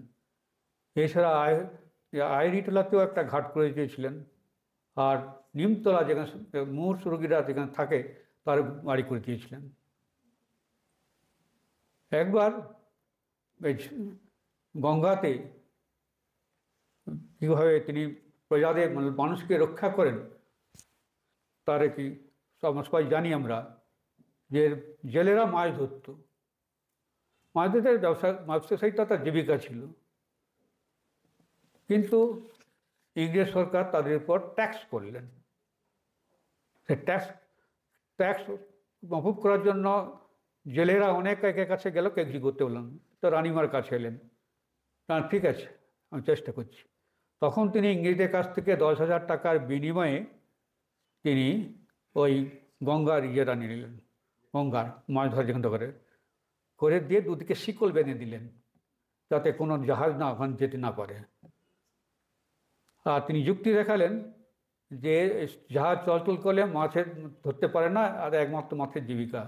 এছাড়া আইরিটোলাতেও একটা ঘাট করে দিয়েছিলেন। আর নিমতলা যেখানে মুমূর্ষু রোগীরা যেখানে থাকে তার বাড়ি করে দিয়েছিলেন। একবার গঙ্গাতে কীভাবে তিনি প্রজাদের মানুষকে রক্ষা করেন তার কি সবাই জানি আমরা, যে জেলেরা মাছ ধরত, মাছ ধরতে ব্যবসায়ীটা তার জীবিকা ছিল। কিন্তু ইংরেজ সরকার তাদের উপর ট্যাক্স করলেন। সে ট্যাক্স মকুব করার জন্য জেলেরা অনেক একের কাছে গেল, কেজি করতে বললেন। তো রানীমার কাছে এলেন, না ঠিক আছে আমি চেষ্টা করছি। তখন তিনি ইংরেজদের কাছ থেকে 10,000 টাকার বিনিময়ে তিনি ওই গঙ্গার ইয়েটা নিয়ে নিলেন, গঙ্গার মাছ ধরা যেখান করে দিয়ে দুদিকে শিকল বেঁধে দিলেন, যাতে কোনো জাহাজ না ওখানে যেতে না পারে। আর তিনি যুক্তি দেখালেন যে জাহাজ চলাচল করলে মাছের ধরতে পারে না, আর একমাত্র মাছের জীবিকা।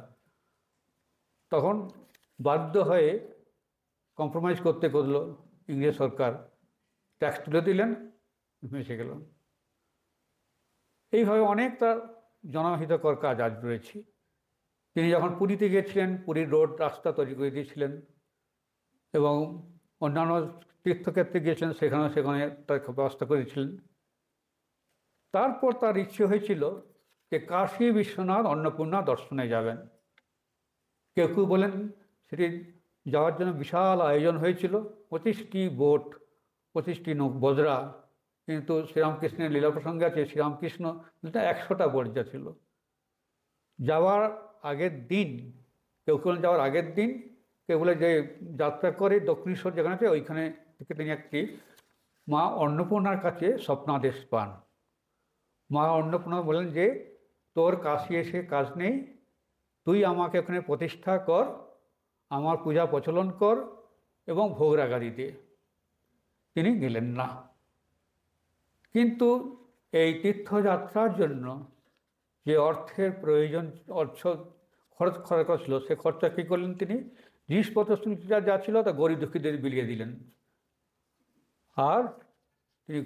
তখন বাধ্য হয়ে কম্প্রোমাইজ করতে করলো ইংরেজ সরকার, ট্যাক্স তুলে দিলেন, ভেসে গেল। এইভাবে অনেক তার জনহিতকর কাজ আজ রয়েছে। তিনি যখন পুরীতে গিয়েছিলেন, পুরীর রোড রাস্তা তৈরি করে দিয়েছিলেন এবং অন্যান্য তীর্থক্ষেত্রে গিয়েছিলেন, সেখানে তার ব্যবস্থা করেছিলেন। তারপর তার ইচ্ছে হয়েছিল যে কাশী বিশ্বনাথ অন্নপূর্ণা দর্শনে যাবেন। কেউ কেউ বলেন সেটি যাওয়ার জন্য বিশাল আয়োজন হয়েছিল, 25টি বোট, 25টি বজরা। কিন্তু শ্রীরামকৃষ্ণের লীলা প্রসঙ্গে আছে শ্রীরামকৃষ্ণ 100টা বর্জা ছিল। যাওয়ার আগের দিন, কেউ যাওয়ার আগের দিন, কেউ বলে যে যাত্রা করে দক্ষিণেশ্বর যেখানে আছে ওইখানে থেকে তিনি একটি মা অন্নপূর্ণার কাছে স্বপ্নাদেশ পান। মা অন্নপূর্ণা বলেন যে তোর কাশি এসে কাজ নেই, তুই আমাকে ওখানে প্রতিষ্ঠা কর, আমার পূজা প্রচলন কর এবং ভোগ রাগাদি দে। তিনি গেলেন না। কিন্তু এই তীর্থযাত্রার জন্য যে অর্থের প্রয়োজন, খরচ ছিল, সে খরচা কী করলেন তিনি? জিনিসপত্র যা ছিল তা গরিব দুঃখীদের বিলিয়ে দিলেন। আর তিনি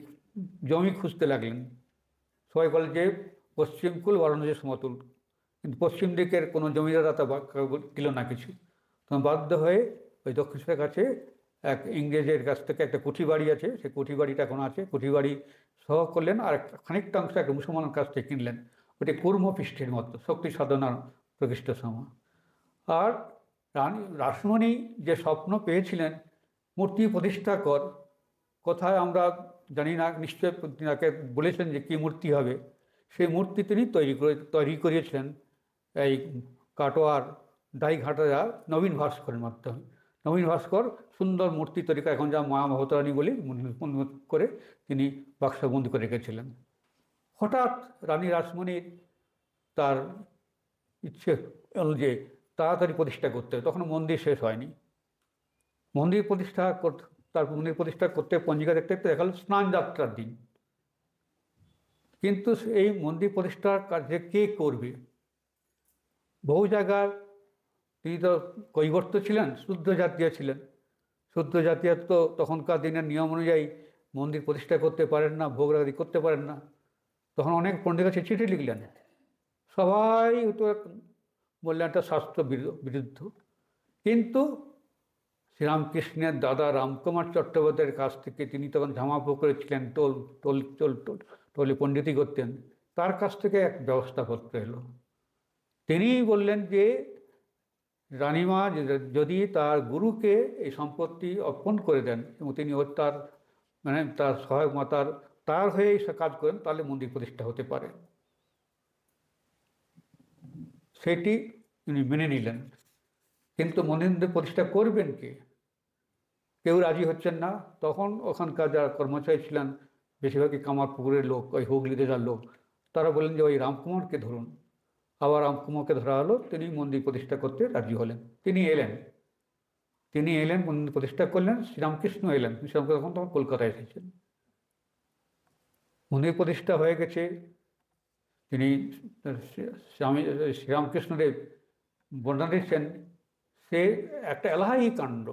জমি খুঁজতে লাগলেন। সবাই বলে যে পশ্চিমকুল বারাণসী সমতুল, কিন্তু পশ্চিম দিকের কোনো জমিদাররা তা দিল না কিছু। তখন বাধ্য হয়ে ওই দক্ষিণেশ্বরের কাছে এক ইংরেজের কাছ থেকে একটা কুঠি বাড়ি আছে, সেই কুঠি বাড়িটা এখন আছে, কুঠি বাড়ি সহ করলেন। আর খানিকটা অংশ একটা মুসলমানের কাছ থেকে কিনলেন। ওটি কুর্মপৃষ্ঠের মতো, শক্তি সাধনার প্রকৃষ্ট সময়। আর রাসমণি যে স্বপ্ন পেয়েছিলেন মূর্তি প্রতিষ্ঠা কর, কোথায় আমরা জানি না, নিশ্চয় তাকে বলেছেন যে কী মূর্তি হবে। সেই মূর্তি তিনি তৈরি করিয়েছিলেন এই কাটোয়ার দাইঘাটা নবীন ভাস্করের মাধ্যমে। নবীন ভাস্কর সুন্দর মূর্তি তৈরি করে, এখন যা মায়া মহতারানী বলি করে তিনি বাক্সবন্দি করে রেখেছিলেন। হঠাৎ রানী রাসমণির তার ইচ্ছে যে তাড়াতাড়ি প্রতিষ্ঠা করতে হবে, তখন মন্দির শেষ হয়নি। মন্দির প্রতিষ্ঠা করতে পঞ্জিকা দেখতে দেখা গেল স্নান যাত্রার দিন। কিন্তু এই মন্দির প্রতিষ্ঠার কার্যে কে করবে? বহু জায়গার তিনি তো কৈবর্ত ছিলেন, শুদ্ধ জাতীয় ছিলেন। শুদ্ধ জাতীয় তো তখনকার দিনের নিয়ম অনুযায়ী মন্দির প্রতিষ্ঠা করতে পারেন না, ভোগরাদি করতে পারেন না। তখন অনেক পণ্ডিত কাছে চিঠি লিখলেন, সবাই তো বললেন এটা শাস্ত্র বিরুদ্ধ। কিন্তু শ্রীরামকৃষ্ণের দাদা রামকুমার চট্টোপাধ্যায়ের কাছ থেকে, তিনি তখন ঝামাপো করেছিলেন, টলি পণ্ডিতি করতেন, তার কাছ থেকে এক ব্যবস্থাপত্র এলো। তিনি বললেন যে রানীমা যদি তার গুরুকে এই সম্পত্তি অর্পণ করে দেন এবং তিনি তার তার সহায়ক মাতার তার হয়ে কাজ করেন, তাহলে মন্দির প্রতিষ্ঠা হতে পারে। সেটি তিনি মেনে নিলেন। কিন্তু মন্দির প্রতিষ্ঠা করবেন কে? কেউ রাজি হচ্ছেন না। তখন ওখানকার যারা কর্মচারী ছিলেন, বেশিরভাগই কামারপুকুরের লোক, ওই হুগলি জেলার লোক, তারা বললেন যে ওই রামকুমারকে ধরুন। আবার রামকুমারকে ধরা হলো, তিনি মন্দির প্রতিষ্ঠা করতে রাজি হলেন। তিনি এলেন, মন্দির প্রতিষ্ঠা করলেন। শ্রীরামকৃষ্ণ এলেন, শ্রীরামকৃষ্ণ তখন কলকাতায় এসেছেন। মন্দির প্রতিষ্ঠা হয়ে গেছে। তিনি শ্রীরামকৃষ্ণদেব বর্ণনা দিচ্ছেন, সে একটা এলাহি কাণ্ড,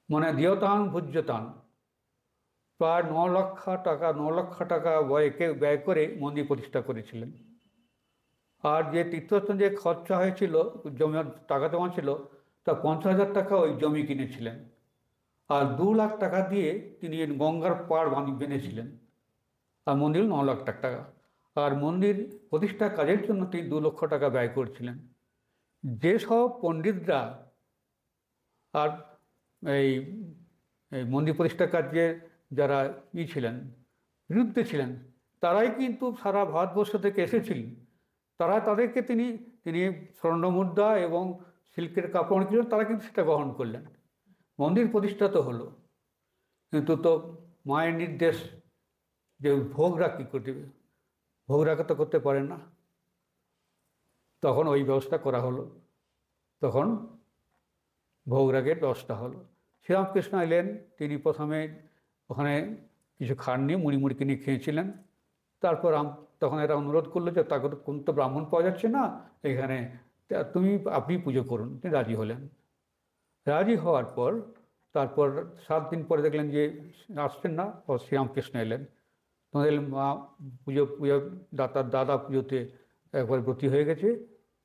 মানে দিয়তান ভুজ্যতান, প্রায় 9 লক্ষ টাকা ব্যয় করে মন্দির প্রতিষ্ঠা করেছিলেন। আর যে তীর্থস্থান যে খরচা হয়েছিল, জমি টাকা জমা ছিল, তা 50,000 টাকা ওই জমি কিনেছিলেন। আর 2 লাখ টাকা দিয়ে তিনি গঙ্গার পাড় বেঁধেছিলেন। আর মন্দির 9 লাখ টাকা। আর মন্দির প্রতিষ্ঠা কাজের জন্য তিনি 2 লক্ষ টাকা ব্যয় করেছিলেন। যেসব পণ্ডিতরা আর এই মন্দির প্রতিষ্ঠা কার্যে যারা ছিলেন, বিরুদ্ধে ছিলেন, তারাই কিন্তু সারা ভারতবর্ষ থেকে এসেছিলেন। তাদেরকে তিনি স্বর্ণমুদ্রা এবং সিল্কের কাপড় কিনলেন, তারা কিন্তু সেটা গ্রহণ করলেন। মন্দির প্রতিষ্ঠা তো হলো, কিন্তু তো মায়ের নির্দেশ যে ভোগ রাখ কী করতে, ভোগ রাখা তো করতে পারেন না। তখন ওই ব্যবস্থা করা হলো, তখন ভোগ রাগের ব্যবস্থা হলো। শ্রীরামকৃষ্ণ এলেন, তিনি প্রথমে ওখানে কিছু খাননি, মুড়ি কিনে খেয়েছিলেন। তারপর তখন এরা অনুরোধ করলো যে তাকে তো কোন তো ব্রাহ্মণ পাওয়া যাচ্ছে না এখানে, আপনি পুজো করুন। তিনি রাজি হলেন। রাজি হওয়ার পর তারপর 7 দিন পরে দেখলেন যে আসছেন না, শ্রীরামকৃষ্ণ এলেন। তোমাদের মা পুজো দাদা পুজোতে একবার ব্রতী হয়ে গেছে,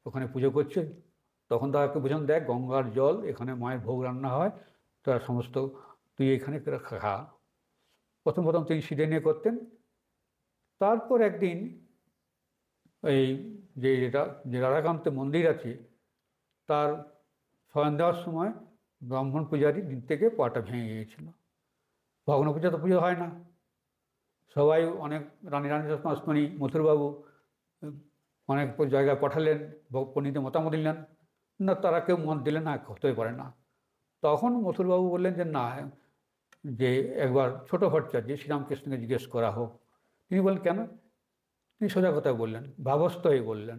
ওখানে পুজো করছে। তখন দাদাকে বোঝান, দেখ গঙ্গার জল, এখানে মায়ের ভোগ রান্না হয়, তারা সমস্ত তুই এখানে খা। প্রথম তিনি সিধে নিয়ে করতেন। তারপর একদিন এই যে রাধাকান্ত মন্দির আছে, তার শয়ন দেওয়ার সময় ব্রাহ্মণ পূজারী দিন থেকে পাটা ভেঙে গিয়েছিল। ভগ্ন পূজা তো পুজো হয় না। সবাই অনেক রানী রাসমণি মথুরবাবু অনেক জায়গায় পাঠালেন, পণ্ডিতের মতামত দিলেন না, তারা কেউ মত দিলেন না, হতে পারে না। তখন মথুরবাবু বললেন যে না, যে একবার ছোটো ভট্টাচার্য শ্রীরামকৃষ্ণকে জিজ্ঞেস করা হোক। তিনি বললেন কেন? তিনি সোজা কথা বললেন, ভাবস্থ হয়ে বললেন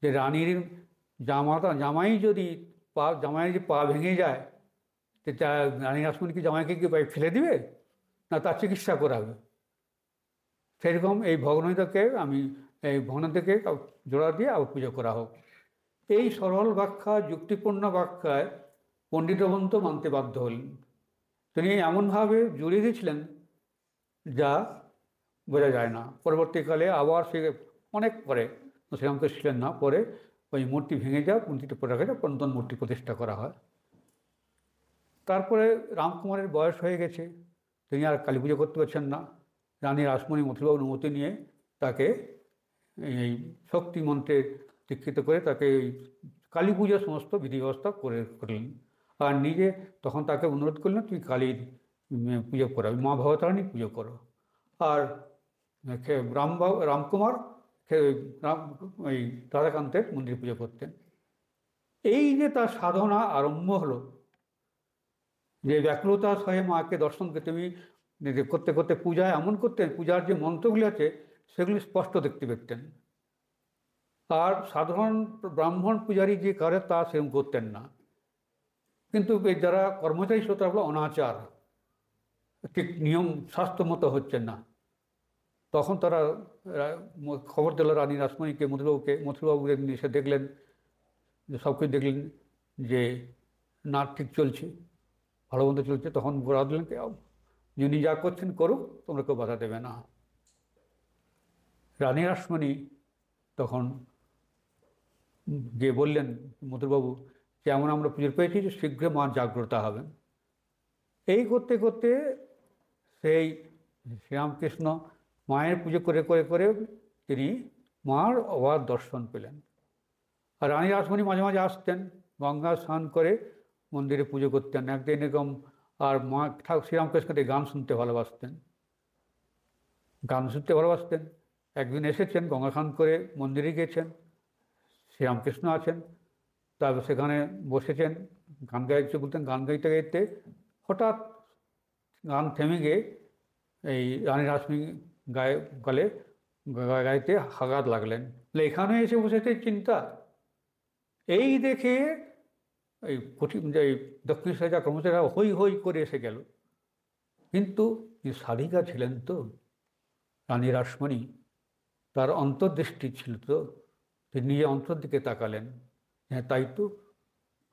যে রানীর জামাই যদি পা ভেঙে যায়, রানী রাসমণি কি জামাইকে কি ফেলে দিবে না, তার চিকিৎসা করাবে। সেরকম এই ভগ্নদেরকে জোড়া দিয়ে আবার পুজো করা হোক। এই সরল ব্যাখ্যা, যুক্তিপূর্ণ ব্যাখ্যায় পণ্ডিতবন্ত মানতে বাধ্য হলেন। তিনি এমনভাবে জুড়ে দিয়েছিলেন যা বোঝা যায় না। পরবর্তীকালে আবার সে অনেক পরে, শ্রীরামকৃষ্ণ ছিলেন না, পরে ওই মূর্তি ভেঙে যায়, মূর্তিটা পড়ে গেছে, নতুন মূর্তি প্রতিষ্ঠা করা হয়। তারপরে রামকুমারের বয়স হয়ে গেছে, তিনি আর কালী পুজো করতে পারছেন না। রানী রাসমণি মথুরবাবুর অনুমতি নিয়ে তাকে এই শক্তি মন্ত্রে দীক্ষিত করে তাকে এই কালী পুজোর সমস্ত বিধি ব্যবস্থা করলেন। আর নিজে তখন তাকে অনুরোধ করলেন, তুমি কালীর পুজো করো, মা ভবতারিণী পুজো করো। আর রামকুমার ওই রাধাকান্তের মন্দির পুজো করতেন। এই যে তার সাধনা আরম্ভ হলো, যে ব্যাকুলতার সহে মাকে দর্শনকে তুমি করতে করতে পূজায় এমন করতেন, পূজার যে মন্ত্রগুলি আছে সেগুলি স্পষ্ট দেখতে পেতেন। আর সাধারণ ব্রাহ্মণ পূজারী যে করে তা সেরকম করতেন না। কিন্তু যারা কর্মচারী ছিল তারা অনাচার, ঠিক নিয়ম শাস্ত্র মতো হচ্ছেন না। তখন তারা খবর দিল রানী রাসমণিকে, মথুরবাবুকে। মথুরবাবু এসে দেখলেন যে সবকে দেখলেন যে না ঠিক চলছে, ভালো মন্দ চলছে, তখন বলা দিলেন যিনি যা করছেন করুক, তোমরা কেউ বাধা দেবে না। রানী রাসমণি তখন গিয়ে বললেন মধুরবাবু যে এমন আমরা পুজোর পেয়েছি যে শীঘ্র মা জাগ্রত হবেন। এই করতে করতে সেই শ্রীরামকৃষ্ণ মায়ের পুজো করে করে করে তিনি মার অবাধ দর্শন পেলেন। আর রানী রাসমণি মাঝে মাঝে আসতেন, গঙ্গা স্নান করে মন্দিরে পুজো করতেন একদিন এরকম। আর মা শ্রীরামকৃষ্ণকে গান শুনতে ভালোবাসতেন, একদিন এসেছেন, গঙ্গা স্নান করে মন্দিরে গিয়েছেন, শ্রীরামকৃষ্ণ আছেন, তারপর সেখানে বসেছেন, গান গাইতে বলতেন। গান গাইতে গাইতে হঠাৎ গান থেমে গিয়ে এই রানী রাসমণি গালে গাইতে হাগাত লাগলেন। এখানে এসে বসেছে চিন্তা। এই দেখে এই এই দক্ষিণ সাজা কর্মচারীরা হই হই করে এসে গেল। কিন্তু সাধিকা ছিলেন তো রানী রাসমণি, তার অন্তর্দৃষ্টি ছিল তো, তিনি নিজে অন্তর দিকে তাকালেন। হ্যাঁ তাই তো,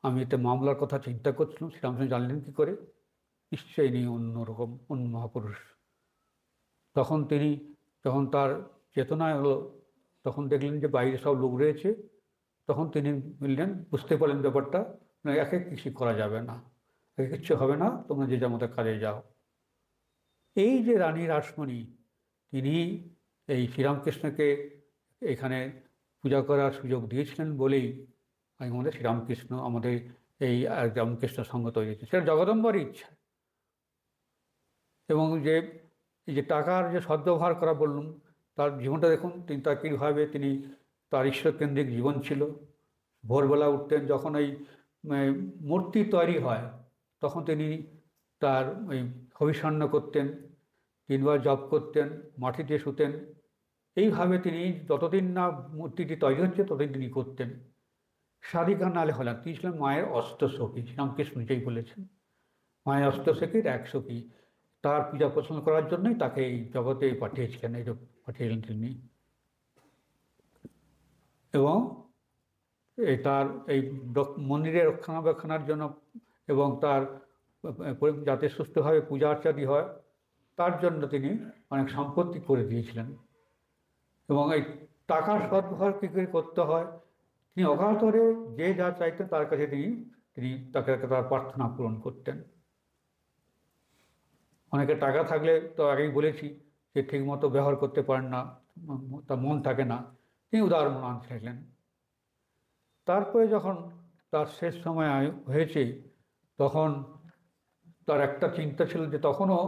আমি এতে মামলার কথা চিন্তা করছিলাম, শ্রীরামকৃষ্ণ জানলেন কী করে? নিশ্চয়ই নেই অন্যরকম, অন্য মহাপুরুষ। তখন তিনি যখন তার চেতনায় হলো, তখন দেখলেন যে বাইরে সব লোক রয়েছে। তখন তিনি বললেন, বুঝতে পারলেন ব্যাপারটা, একে কিছু করা যাবে না, একে কিচ্ছু হবে না, তোমরা যে যার মতো কাজে যাও। এই যে রানী রাসমণি, তিনি এই শ্রীরামকৃষ্ণকে এখানে পূজা করার সুযোগ দিয়েছিলেন বলেই আমাদের শ্রীরামকৃষ্ণ, আমাদের এই রামকৃষ্ণ সঙ্গ তৈরি হয়েছে। সেটা জগদম্বার ইচ্ছা। এবং যে এই যে টাকার যে সদ্ব্যবহার করা বললাম, তার জীবনটা দেখুন, তিনি তার কীভাবে তিনি তার ঈশ্বরকেন্দ্রিক জীবন ছিল। ভোরবেলা উঠতেন, যখন এই মূর্তি তৈরি হয় তখন তিনি তার ওই হবিষান্ন করতেন, 3 বার জপ করতেন, মাটিতে শুতেন। এইভাবে তিনি যতদিন না মূর্তিটি তৈরি হচ্ছে ততদিন তিনি করতেন। সাধিকা নালে হলেন, তিনি ছিলেন মায়ের অষ্টসখী। শ্রীরামকৃষ্ণ নিজেই বলেছেন মায়ের অষ্টসখীর 1 সখী। তার পূজা পোষণ করার জন্যই তাকে এই জগতে পাঠিয়েছিলেন, এই পাঠিয়েছিলেন তিনি। এবং তার এই মন্দিরের রক্ষণাবেক্ষণের জন্য এবং তার যাতে সুষ্ঠুভাবে পূজা অর্চাদি হয় তার জন্য তিনি অনেক সম্পত্তি করে দিয়েছিলেন। এবং এই টাকার সদ্ব্যবহার কী করে করতে হয়, তিনি অগাধরে যে যা চাইতেন তার কাছে তিনি তাকে তার প্রার্থনা পূরণ করতেন। অনেকে টাকা থাকলে তো আগেই বলেছি যে ঠিকমতো ব্যবহার করতে পারেন না, তার মন থাকে না, তিনি উদার মন ছিলেন। তারপরে যখন তার শেষ সময় হয়েছে, তখন তার একটা চিন্তা ছিল যে তখনও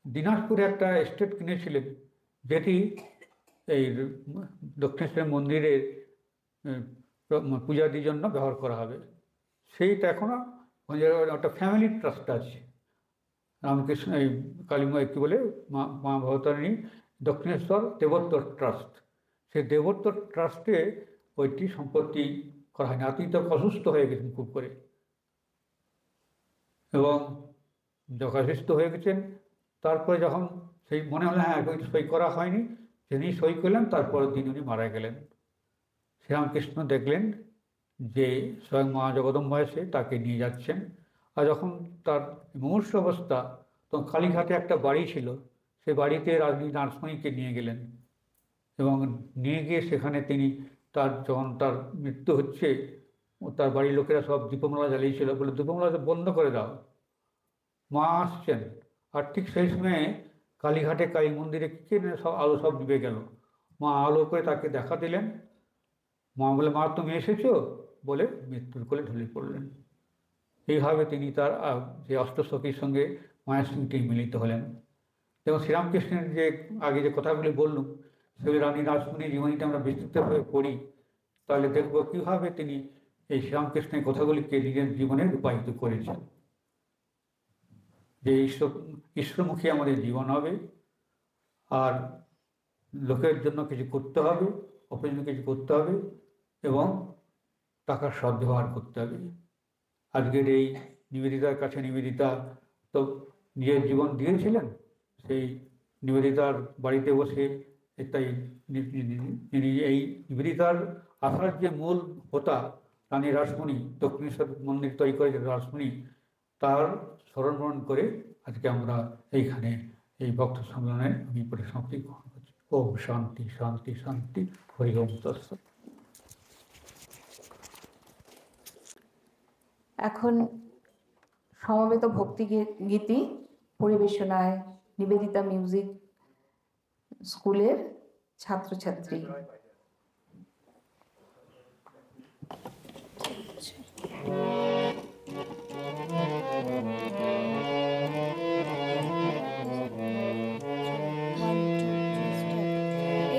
দিনাজপুরে একটা এস্টেট কিনেছিলেন, যেটি এই দক্ষিণেশ্বর মন্দিরের পূজাদির জন্য ব্যবহার করা হবে। সেইটা এখনও একটা ফ্যামিলি ট্রাস্ট আছে, রামকৃষ্ণ এই কালীমা কী বলে মা ভবতারিণী দক্ষিণেশ্বর দেবোত্তর ট্রাস্ট। সেই দেবোত্তর ট্রাস্টে ওইটি সম্পত্তি করা হয়নি। আর তিনি তো অসুস্থ হয়ে গেছেন খুব করে, এবং যখন অসুস্থ হয়ে গেছেন তারপরে যখন সেই মনে হলো হ্যাঁ সই করা হয়নি, তিনি সই করলেন, তারপরের দিন উনি মারা গেলেন। শ্রীরামকৃষ্ণ দেখলেন যে স্বয়ং মা জগদম্বা এসে তাকে নিয়ে যাচ্ছেন। আর যখন তার মুমূর্ষু অবস্থা, তখন কালীঘাটে একটা বাড়ি ছিল, সেই বাড়িতে রানী রাসমণিকে নিয়ে গেলেন। এবং নিয়ে গিয়ে সেখানে তিনি যখন তার মৃত্যু হচ্ছে, তার বাড়ির লোকেরা সব দীপমালা জ্বালিয়েছিল, বলে দীপমালা বন্ধ করে দাও, মা আসছেন। আর ঠিক সেই সময়ে কালীঘাটে কালী মন্দিরে কি সব আলো সব নিভে গেল। মা আলো করে তাকে দেখা দিলেন। মা বলে, মা তুমি এসেছো বলে মৃত্যুর কোলে ঢলে পড়লেন। এইভাবে তিনি তার যে অষ্টসখীর সঙ্গে মায়ের সঙ্গে মিলিত হলেন। এবং শ্রীরামকৃষ্ণের যে আগে যে কথাগুলি বললুম, সেগুলি রানী রাসমণির জীবনীটা আমরা বিস্তৃতভাবে পড়ি, তাহলে দেখব কীভাবে তিনি এই শ্রীরামকৃষ্ণের কথাগুলিকে নিজের জীবনে রূপায়িত করেছেন। যে ঈশ্বরমুখী আমাদের জীবন হবে, আর লোকের জন্য কিছু করতে হবে, অপরের জন্য কিছু করতে হবে, এবং টাকার সদ্ব্যবহার করতে হবে। আজকের এই নিবেদিতার কাছে নিবেদিতা তো নিজের জীবন দিয়েছিলেন। সেই নিবেদিতার বাড়িতে বসে তাই এই নিবেদিতার আসার যে মূল হোতা, রানী রাসমণি, দক্ষিণেশ্বর মন্দির তৈরি করেছে রাসমণি, তার স্মরণ করে আজকে আমরা এইখানে এই বক্তব্য সম্মেলনে আমি পরিসমাপ্তি গ্রহণ করছি। ওম শান্তি শান্তি শান্তি, হরি ওম তৎসৎ। এখন সমবেত ভক্তি গীতি পরিবেশনায় নিবেদিতা মিউজিক স্কুলের ছাত্রছাত্রী।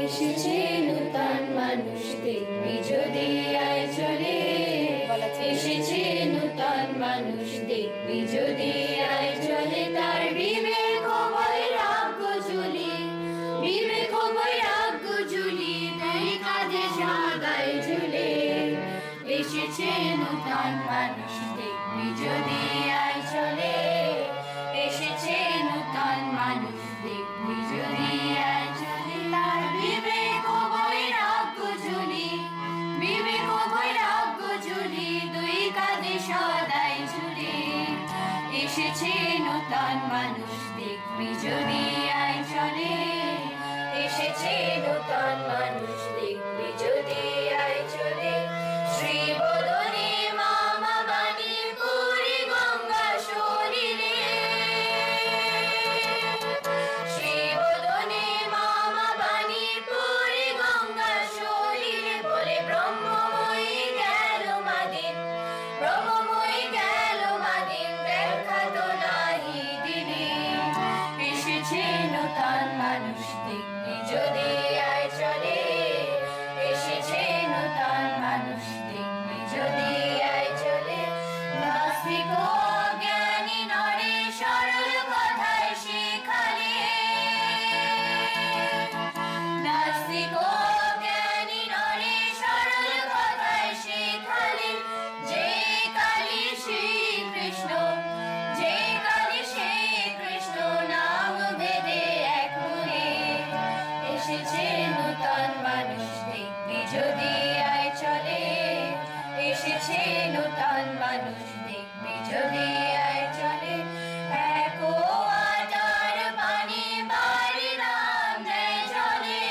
এসেছে নূতন মানুষ দেখবি যদি আয় চলে, এসেছে নূতন মানুষ দেখবি যদি আয় চলে, তার বিবেক ও বৈরাগ্য ঝুলি, বিবেক ও বৈরাগ্য ঝুলি, দুই কাঁধে সদাই ঝুলে। এসেছে নূতন মানুষ দেখবি যদি আয় চলে, এসেছে নূতন মানুষ দেখবি যদি আয় চলে, তার বিবেক ও বৈরাগ্য ঝুলি, বিবেক ও বৈরাগ্য ঝুলি, দুই কাঁধে সদাই ঝুলে। এসেছে নূতন মানুষ দেখবি যদি আয় চলে, এসেছে নূতন মানুষ দেখবি যদি আয় চলে। শ্রীবদনে মামা বাণী পুরী গঙ্গা শরীরে, শ্রীবদনে মামা বাণী পুরী গঙ্গা শরীরে, বলে ব্রহ্মময়ী গেল মাদিন, ব্রহ্মময়ী গেল মাদিন, দেখা তো নাহি দিনে। এসেছে নূতন মানুষ দেখবি যদি আয় চলে, এসেছে নূতন মানুষ দেখবি যদি আয় চলে। নাস্তিক ও জ্ঞানী নরে সরল কথায় শিখালে, নাস্তিক ও জ্ঞানী নরে সরল কথায় শিখালে, যে কালী শ্রীকৃষ্ণ, যে কালী শ্রীকৃষ্ণ, নাম ভেদে এক মনে। এসেছে নূতন মানুষ দেখবি যদি আয় চলে, এসেছে নূতন মানুষ দেখবি যদি আয় চলে। এক ওয়াটার পানি বাড়ি নাম দেয় জলে,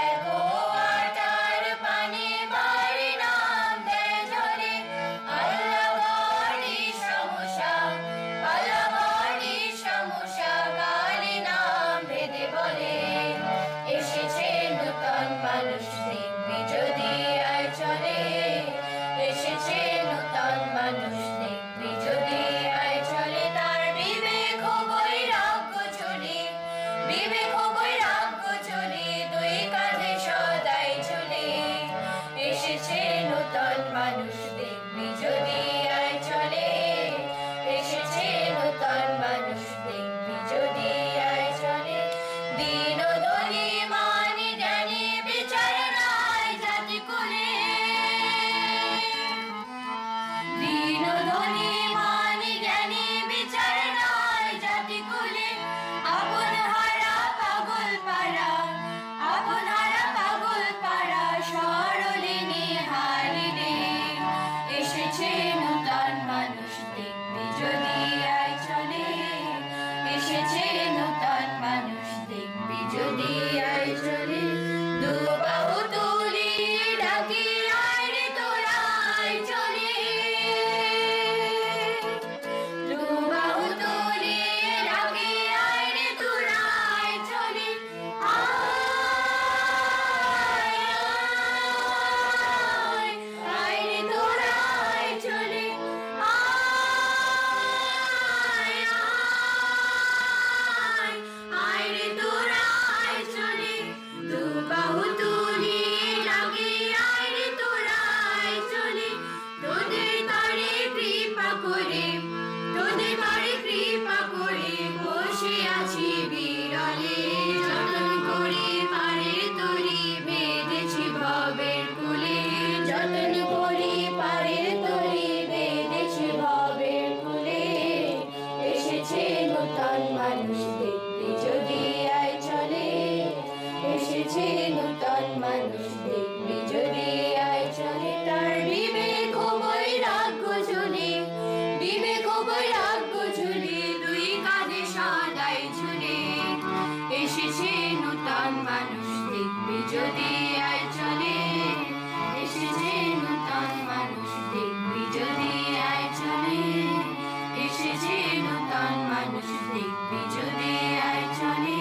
এক ওয়াটার পানি বাড়ি নাম দেয় জলে। আল্লাহ গড়ি সমস্যা, আল্লাহ গড়ি সমস্যা, কালী নাম ভেদে বলে। এসেছে নূতন মানুষ দেখবি যদি আয় চলে, এসেছে নূতন মানুষ দেখবি যদি আয় চলে, তার বিবেক ও বৈরাগ্য ঝুলি, বিবেক ও বৈরাগ্য ঝুলি, দুই কাঁধে সদাই ঝুলে। এসেছে নূতন মানুষ দেখবি যদি আয় চলে, এসেছে নূতন মানুষ দেখবি যদি আয় চলে। দীন ধনী মানি জ্ঞানী বিচার নাই জাতি কুলে, দীন ধনী মানি জ্ঞানী বিচার নাই জাতি কুলে। আপন হারা পাগল পাড়া, আপন হারা পাগল পাড়া, সরলিনী হারিলে। এসেছে নূতন মানুষ দেখবি যদি আয় চলে, এসেছে নূতন মানুষ দেখবি যদি আয় চলে। দু বাহু তুলি ডাকি আয় রে তোরা আয় চলে, দু বাহু তুলি ডাকি আয় রে তোরা আয় চলে। আয় আয় আয় রে তোরা আয় চলে, আয় আয় আয় রে তোরা আয় চলে। দু বাহু তুলি ডাকি আয় রে তোরা আয় চলে। তোদের তরে কৃপা করে, তোদের তরে কৃপা করে, বসে আছি বিরলে। যতন করে পারে তরি বেঁধেছি ভবের কুলে, যতন করে পারে তরি বেঁধেছি ভবের কুলে। এসেছে নূতন মানুষ দেখবি যদি আয় চলে, এসেছে নূতন মানুষ দেখবি যদি যদি আয় চলে এসেছে নূতন মানুষ দেখবি যদি আয় চলে এসেছে নূতন মানুষ দেখবি যদি আয় চলে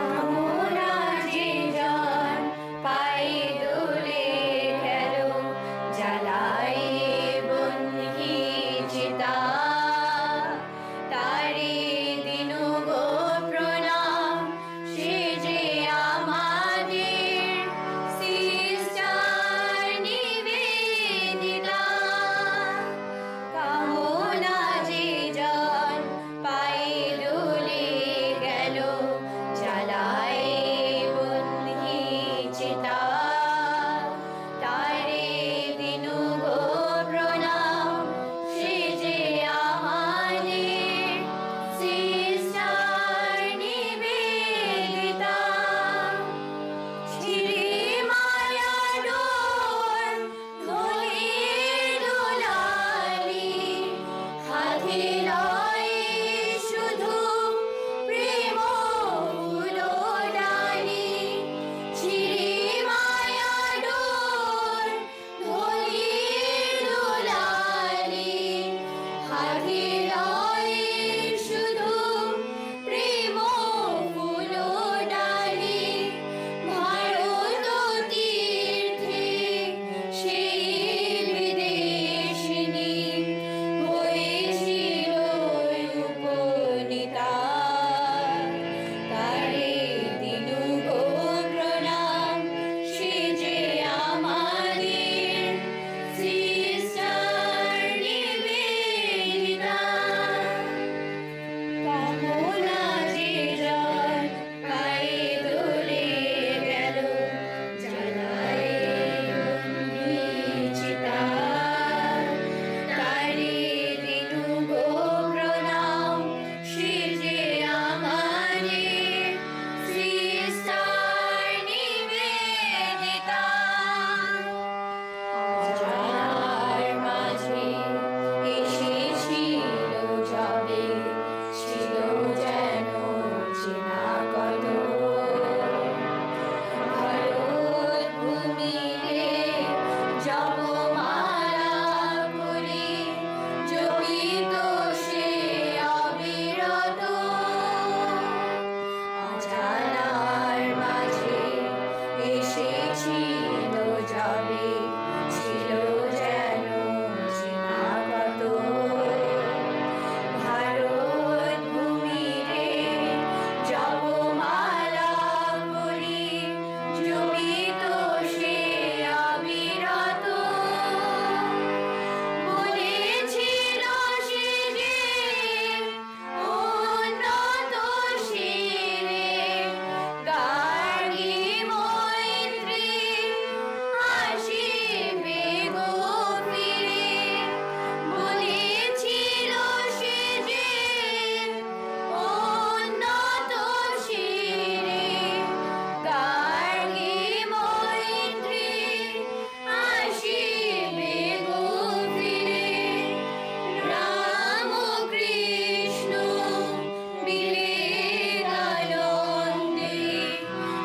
কামনা যে জন পাই দোলে গেল জ্বালাই বন্ধি চিতা তারি দিনু গো প্রণাম সে যে আমাদের সিস্টার নিবেদিতা কামনা যে জন পাই দোলে গেল জ্বালাই বন্ধি চিতা তারে দিনু গো প্রণাম সে যে আমাদের সিস্টার নিবেদিতা ছিড়ে মায়া ডোর ধরে দোলালি হাতে লয় শুধু প্রেম ফুলো ডালি ছিড়ে মায়া ডোর ধরে দোলালি হাতে লয় শুধু প্রেম ফুলো ডালি ভারত তীর্থে সেই বিদেশিনী হয়েছিল উপনীতা তারে দিনু গো প্রণাম সে যে আমাদের সিস্টার নিবেদিতা কামনা যে জন পায়ে দোলে গেল জ্বালায় বন্ধি চিতা তারে দিনু গো প্রণাম সে যে আমাদের সিস্টার নিবেদিতা জানার মাঝে এসেছিল যবে ছিল যেন চেনা কত ভারত ভূমিরে জপমালা করে জপিত সে অবিরত অজানার মাঝে এসেছিল যবে ছিল যেন চেনা কত ভারত ভূমিরে জপমালা করে জপিত সে অবিরত বলেছিল সে যে উন্নত শিরে গার্গী মৈত্রী আসিবে গো ফিরে বলেছিল সে যে উন্নত শিরে গার্গী মৈত্রী আসিবে গো ফিরে রামকৃষ্ণ বিবেকানন্দে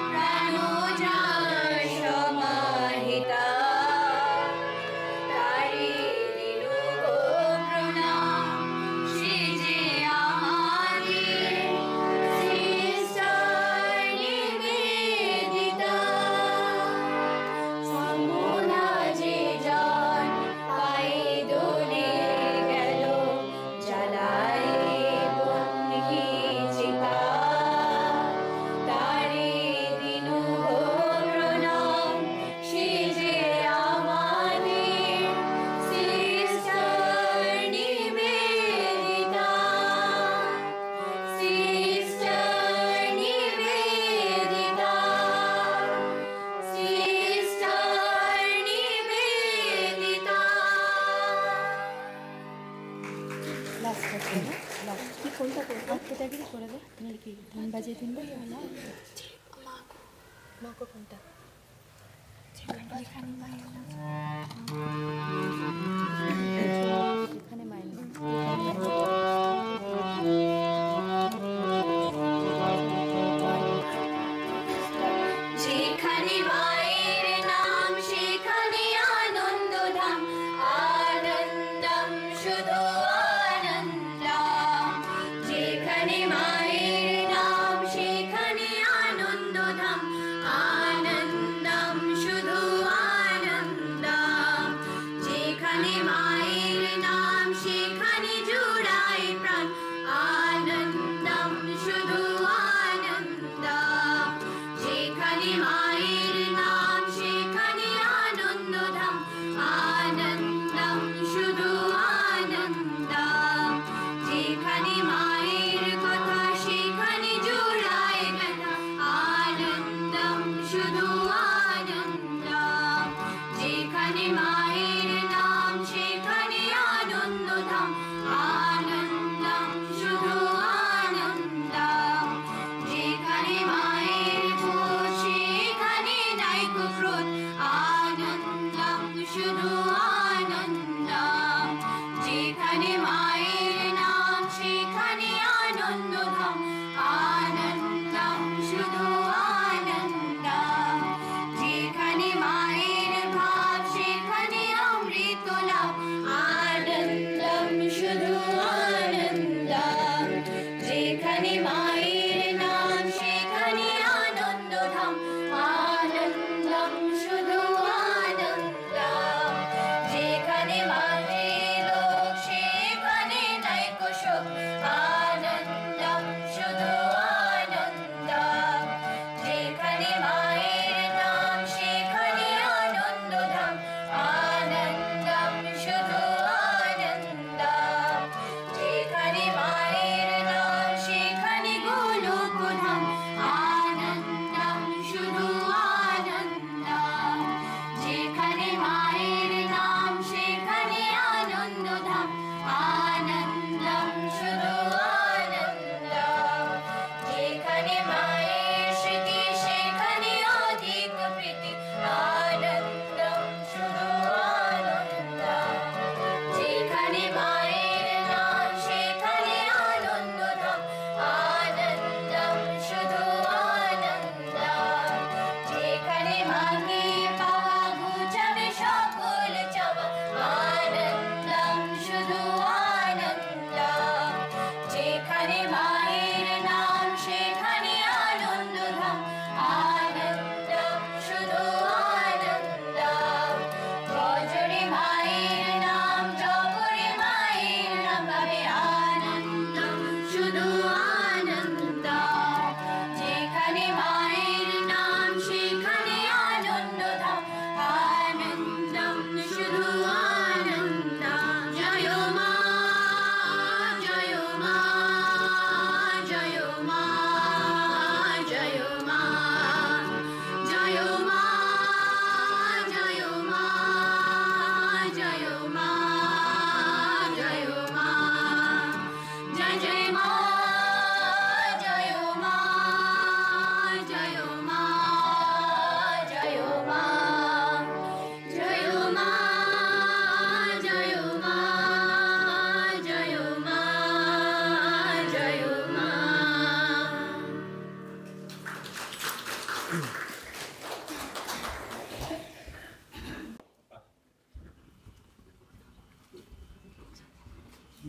প্রাণজান সমাহিতা তারে দিনু গো প্রণাম সে যে আমাদের সিস্টার নিবেদিতা কামনা যে জন পায়ে দোলে গেল জ্বালায় বন্ধি চিতা তারে দিনু গো প্রণাম সে যে আমাদের sister Nivedita sister Nivedita sister Nivedita কি কোনটা করবো আত্মত্যাগী করে দে নাহলে কি ধান বাজিয়ে তিনবো না মাকে কোনটা এখানে মায়ের নাম এখানে মায়ের নাম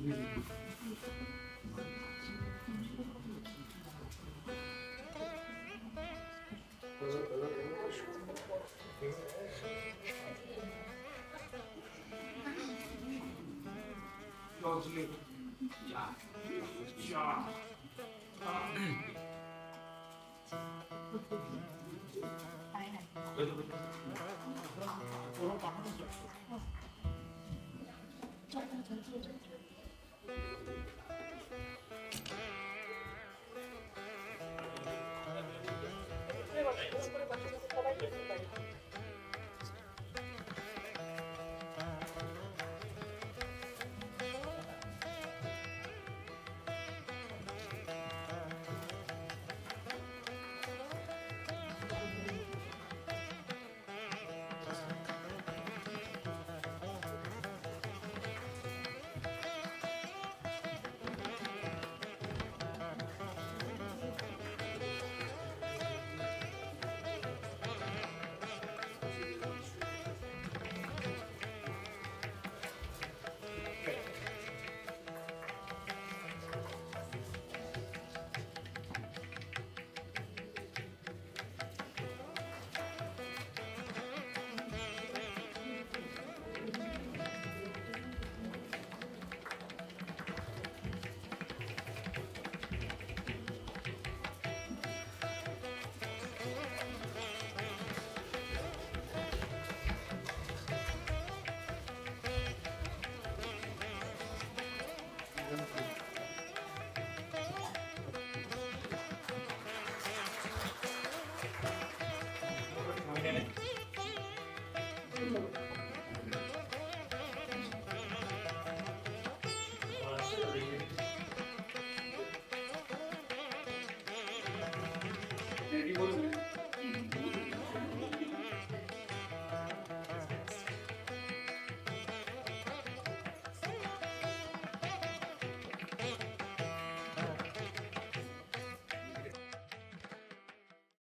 চল